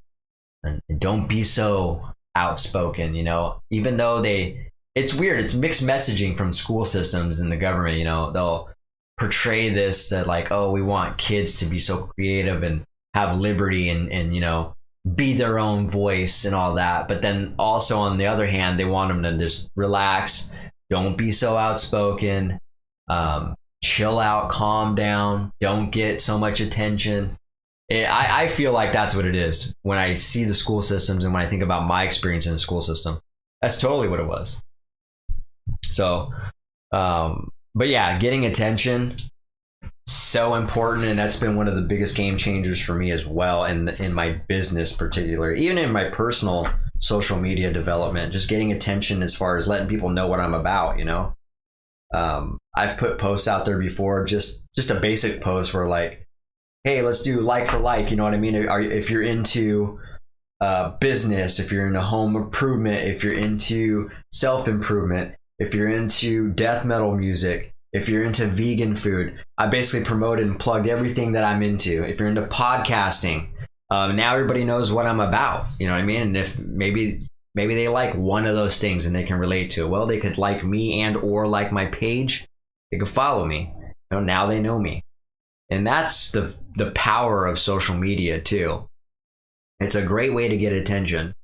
A: and don't be so outspoken, you know, even though it's weird. It's mixed messaging from school systems and the government. You know, they'll portray this that like, oh, we want kids to be so creative and have liberty and you know, be their own voice and all that. But then also on the other hand, they want them to just relax, don't be so outspoken, chill out, calm down, don't get so much attention. I feel like that's what it is when I see the school systems, and when I think about my experience in the school system. That's totally what it was. So but yeah, getting attention, so important, and that's been one of the biggest game changers for me as well, in my business particularly, even in my personal social media development. Just getting attention as far as letting people know what I'm about, you know. I've put posts out there before, just a basic post where like, hey, let's do like for like, you know what I mean? If you're into business, if you're into home improvement, if you're into self-improvement, if you're into death metal music, if you're into vegan food, I basically promoted and plugged everything that I'm into. If you're into podcasting, now everybody knows what I'm about, you know what I mean? And if maybe they like one of those things and they can relate to it, well, they could like me and or like my page. They could follow me. You know, now they know me. And that's the power of social media too. It's a great way to get attention.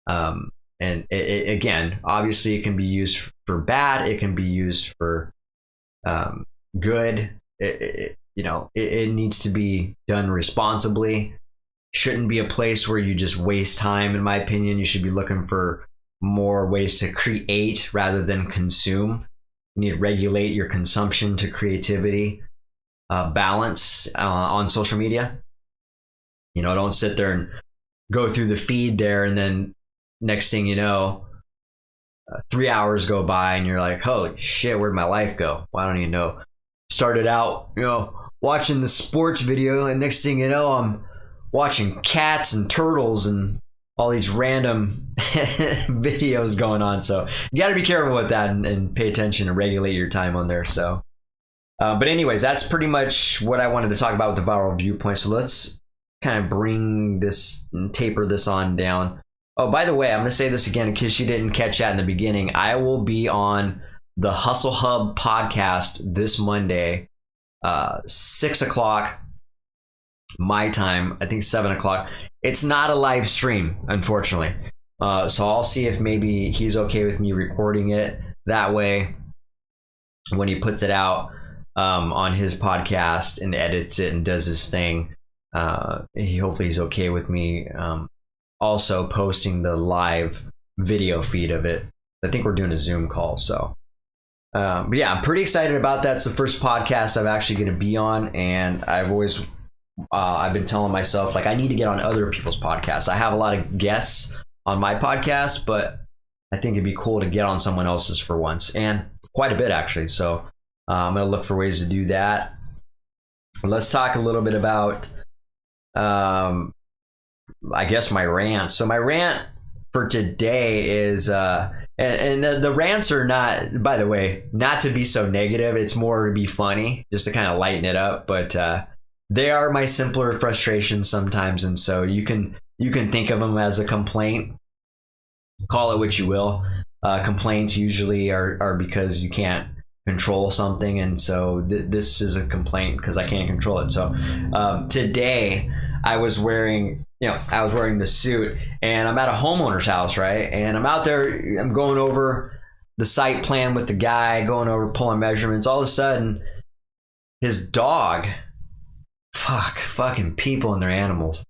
A: And it, again, obviously it can be used for bad. It can be used for good. You know, it needs to be done responsibly. Shouldn't be a place where you just waste time, in my opinion. You should be looking for more ways to create rather than consume. You need to regulate your consumption to creativity, balance on social media. You know, don't sit there and go through the feed there, and then next thing you know, 3 hours go by and you're like, holy shit, where'd my life go? Well, I don't even know. Started out, you know, watching the sports video, and next thing you know, I'm watching cats and turtles and all these random videos going on. So you got to be careful with that and pay attention and regulate your time on there. So, but anyways, that's pretty much what I wanted to talk about with the viral viewpoint. So let's kind of bring this and taper this on down. Oh, by the way, I'm going to say this again in case you didn't catch that in the beginning. I will be on the Hustle Hub podcast this Monday, 6 o'clock my time, I think 7 o'clock. It's not a live stream, unfortunately. So I'll see if maybe he's okay with me recording it that way when he puts it out. on his podcast and edits it and does his thing. Hopefully he's okay with me also posting the live video feed of it. I think we're doing a Zoom call, so but yeah, I'm pretty excited about that. It's the first podcast I'm actually going to be on, and I've been telling myself, like, I need to get on other people's podcasts. I have a lot of guests on my podcast, but I think it'd be cool to get on someone else's for once, and quite a bit actually. So I'm going to look for ways to do that. Let's talk a little bit about I guess my rant. So my rant for today is and the rants are not, by the way, not to be so negative. It's more to be funny, just to kind of lighten it up. But they are my simpler frustrations sometimes, and so you can think of them as a complaint. Call it what you will. Complaints usually are because you can't control something, and so this is a complaint because I can't control it. So today I was wearing the suit, and I'm at a homeowner's house, right? And I'm out there, I'm going over the site plan with the guy, going over pulling measurements. All of a sudden, his dog, fucking people and their animals.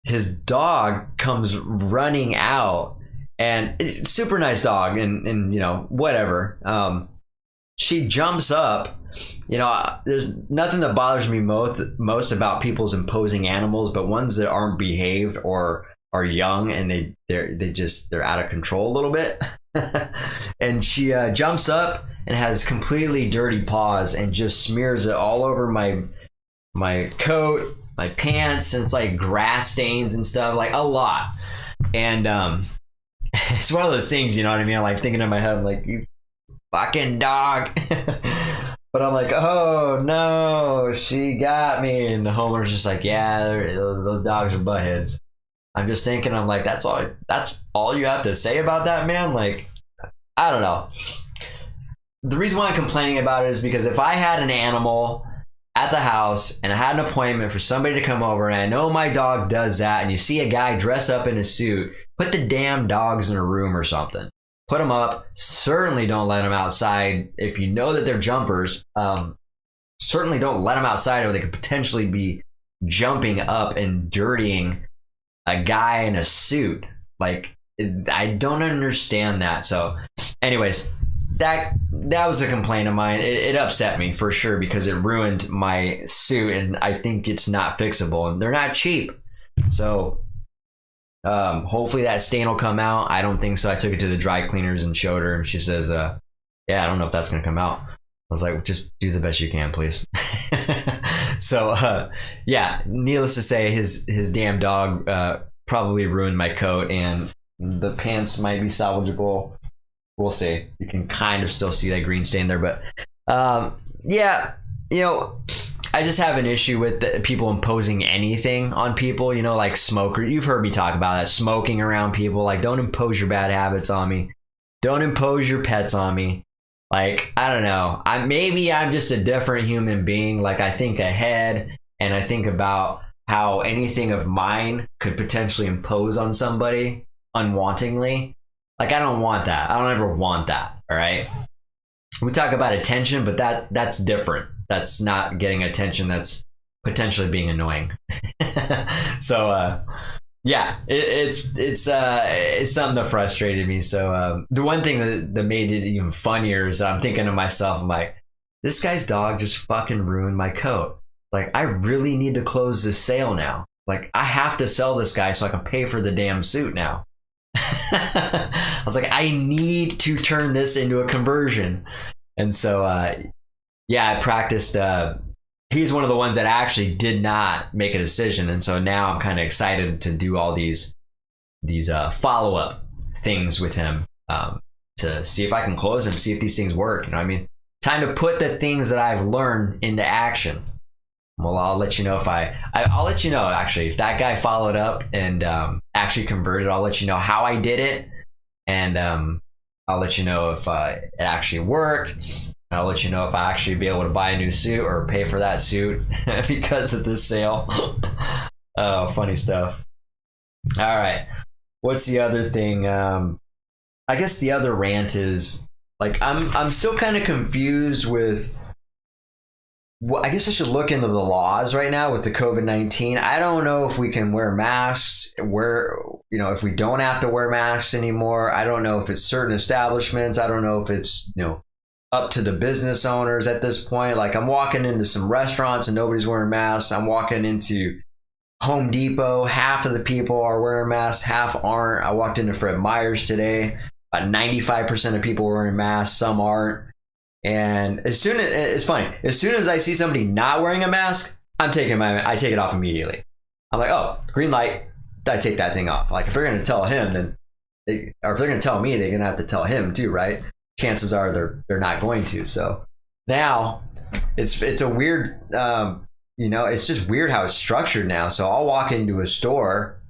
A: His dog comes running out, and super nice dog, and whatever. She jumps up. There's nothing that bothers me most about people's imposing animals, but ones that aren't behaved or are young and they're out of control a little bit. And she jumps up and has completely dirty paws and just smears it all over my coat, my pants, and it's like grass stains and stuff, like a lot. And it's one of those things, you know what I mean? Like thinking in my head, I'm like, you fucking dog. But I'm like, oh no, she got me. And the homeowner's just like, yeah, those dogs are buttheads. I'm just thinking, I'm like, that's all you have to say about that, man? Like, I don't know. The reason why I'm complaining about it is because if I had an animal at the house and I had an appointment for somebody to come over, and I know my dog does that, and you see a guy dress up in a suit, put the damn dogs in a room or something. Put them up. Certainly don't let them outside. If you know that they're jumpers, certainly don't let them outside, or they could potentially be jumping up and dirtying a guy in a suit. Like, I don't understand that. So anyways, that was a complaint of mine. It upset me for sure because it ruined my suit, and I think it's not fixable, and they're not cheap. So hopefully that stain will come out. I don't think so. I took it to the dry cleaners and showed her, and she says, yeah, I don't know if that's going to come out. I was like, just do the best you can, please. So, yeah, needless to say, his damn dog probably ruined my coat, and the pants might be salvageable. We'll see. You can kind of still see that green stain there, but yeah, I just have an issue with people imposing anything on people, like smoker. You've heard me talk about that, smoking around people. Like, don't impose your bad habits on me. Don't impose your pets on me. Like, I don't know. Maybe I'm just a different human being. Like, I think ahead, and I think about how anything of mine could potentially impose on somebody unwantingly. Like, I don't want that. I don't ever want that. All right. We talk about attention, but that's different. That's not getting attention. That's potentially being annoying. So, yeah, it's something that frustrated me. So, the one thing that made it even funnier is I'm thinking to myself, I'm like, this guy's dog just fucking ruined my coat. Like, I really need to close this sale now. Like, I have to sell this guy so I can pay for the damn suit now. I was like, I need to turn this into a conversion. And so, yeah, I practiced. He's one of the ones that actually did not make a decision. And so now I'm kind of excited to do all these follow-up things with him to see if I can close him, see if these things work. You know what I mean? Time to put the things that I've learned into action. Well, I'll let you know if I'll let you know, actually, if that guy followed up and actually converted. I'll let you know how I did it, and I'll let you know if it actually worked. I'll let you know if I actually be able to buy a new suit or pay for that suit because of this sale. Oh, funny stuff. All right. What's the other thing? I guess the other rant is, like, I'm still kind of confused with well, I guess I should look into the laws right now with the COVID-19. I don't know if we can wear masks, if we don't have to wear masks anymore. I don't know if it's certain establishments. I don't know if it's, up to the business owners at this point. Like, I'm walking into some restaurants and nobody's wearing masks. I'm walking into Home Depot. Half of the people are wearing masks, half aren't. I walked into Fred Meyer's today. 95% of people are wearing masks. Some aren't. And it's funny, as soon as I see somebody not wearing a mask, I take it off immediately. I'm like, oh, green light, I take that thing off. Like, if they're going to tell him, or if they're going to tell me, they're going to have to tell him too, right? Chances are they're not going to. So now it's a weird, it's just weird how it's structured now. So I'll walk into a store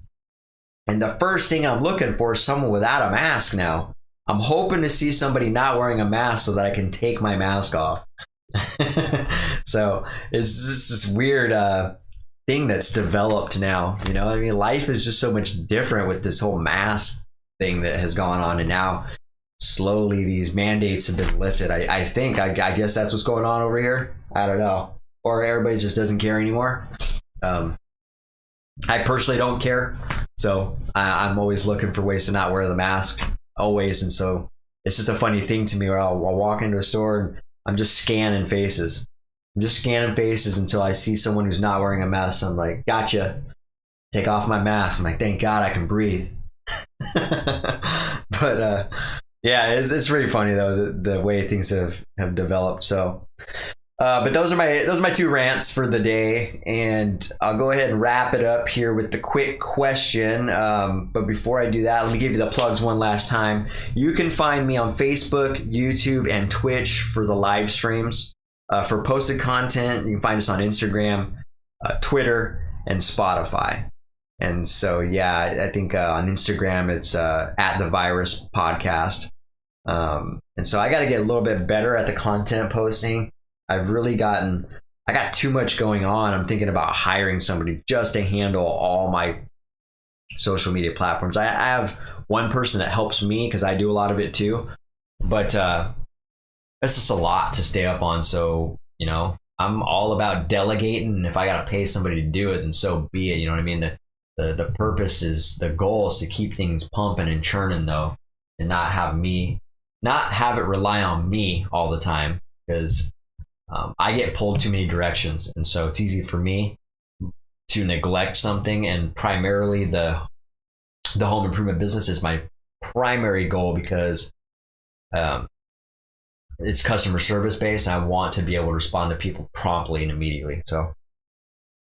A: and the first thing I'm looking for is someone without a mask now. I'm hoping to see somebody not wearing a mask so that I can take my mask off. So it's just this weird thing that's developed now. Life is just so much different with this whole mask thing that has gone on. And now slowly these mandates have been lifted. I guess that's what's going on over here. I don't know. Or everybody just doesn't care anymore. I personally don't care. So I'm always looking for ways to not wear the mask. Always. And so it's just a funny thing to me where I'll walk into a store and I'm just scanning faces. Until I see someone who's not wearing a mask. I'm like, gotcha. Take off my mask. I'm like, thank God I can breathe. But yeah, it's pretty funny though, the way things have developed. So but those are my two rants for the day, and I'll go ahead and wrap it up here with the quick question. But before I do that, let me give you the plugs one last time. You can find me on Facebook, YouTube, and Twitch for the live streams. For posted content, you can find us on Instagram, Twitter, and Spotify. And so, yeah, I think on Instagram it's at the Virus Podcast. And so I got to get a little bit better at the content posting. I got too much going on. I'm thinking about hiring somebody just to handle all my social media platforms. I have one person that helps me because I do a lot of it too, but it's just a lot to stay up on. So, I'm all about delegating, and if I got to pay somebody to do it, then so be it. You know what I mean? The purpose is, the goal is to keep things pumping and churning though, and not have it rely on me all the time, because I get pulled too many directions, and so it's easy for me to neglect something. And primarily the home improvement business is my primary goal because it's customer service based. And I want to be able to respond to people promptly and immediately. So,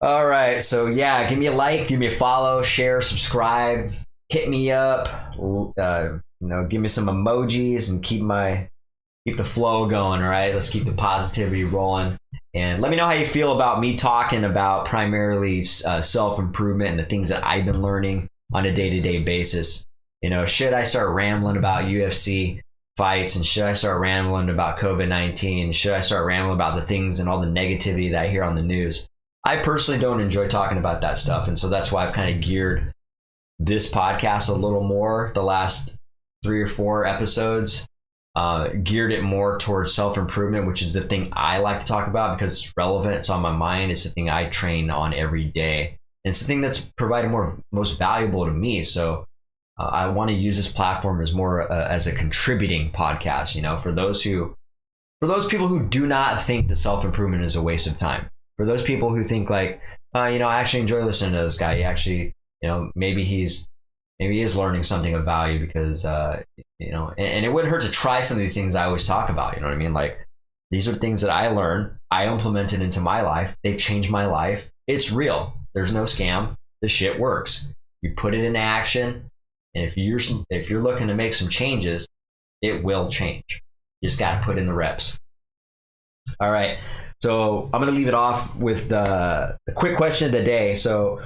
A: all right. So yeah, give me a like, give me a follow, share, subscribe, hit me up. Give me some emojis and keep the flow going. All right, let's keep the positivity rolling, and let me know how you feel about me talking about primarily self-improvement and the things that I've been learning on a day-to-day basis. Should I start rambling about UFC fights, and should I start rambling about COVID-19? Should I start rambling about the things and all the negativity that I hear on the news? I personally don't enjoy talking about that stuff, and so that's why I've kind of geared this podcast a little more, the last 3 or 4 episodes, geared it more towards self-improvement, which is the thing I like to talk about because it's relevant, it's on my mind, it's the thing I train on every day, and it's the thing that's provided most valuable to me. So I want to use this platform as more as a contributing podcast, for those people who do not think that self-improvement is a waste of time, for those people who think like, I actually enjoy listening to this guy. He actually, maybe he is learning something of value because, and it wouldn't hurt to try some of these things I always talk about. You know what I mean? Like, these are things that I learned, I implemented into my life. They've changed my life. It's real. There's no scam. The shit works. You put it into action. And if you're looking to make some changes, it will change. You just got to put in the reps. All right. So I'm going to leave it off with the quick question of the day. So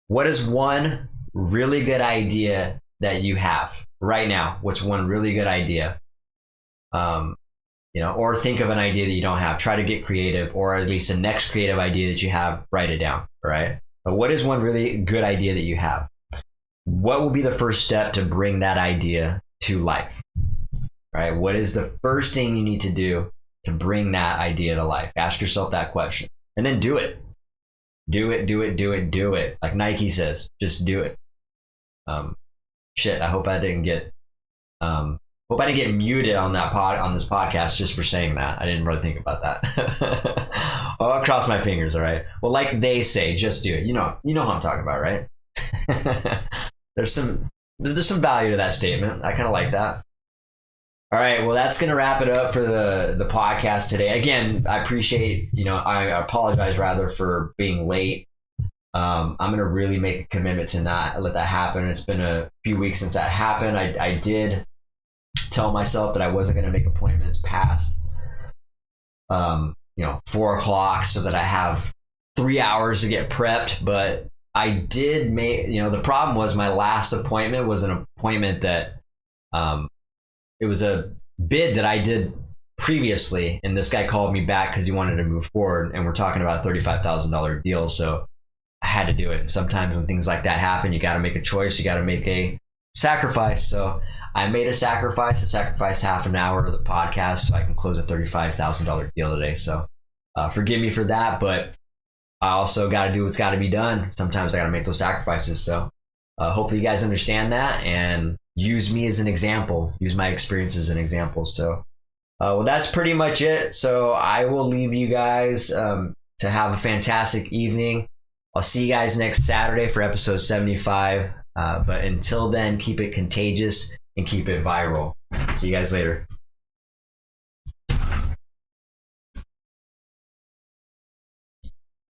A: what is one really good idea that you have right now? What's one really good idea? Or think of an idea that you don't have. Try to get creative, or at least the next creative idea that you have, write it down. All right. But what is one really good idea that you have? What will be the first step to bring that idea to life? All right. What is the first thing you need to do to bring that idea to life? Ask yourself that question and then do it. Do it. Like Nike says, just do it. I hope I didn't get muted on this podcast just for saying that. I didn't really think about that. I'll cross my fingers. All right. Well, like they say, just do it. You know who I'm talking about, right? There's some value to that statement. I kind of like that. All right. Well, that's going to wrap it up for the podcast today. Again, I appreciate, I apologize rather for being late. I'm going to really make a commitment to not let that happen. It's been a few weeks since that happened. I did tell myself that I wasn't going to make appointments past, 4 o'clock so that I have 3 hours to get prepped. But I did make, the problem was my last appointment was an appointment that, it was a bid that I did previously. And this guy called me back because he wanted to move forward. And we're talking about a $35,000 deal. So I had to do it. Sometimes when things like that happen, you got to make a choice. You got to make a sacrifice. So I made a sacrifice. I sacrificed half an hour of the podcast so I can close a $35,000 deal today. So forgive me for that, but I also got to do what's got to be done. Sometimes I got to make those sacrifices. So hopefully you guys understand that and use me as an example. Use my experience as an example. So well, that's pretty much it. So I will leave you guys to have a fantastic evening. I'll see you guys next Saturday for episode 75. But until then, keep it contagious and keep it viral. See you guys later.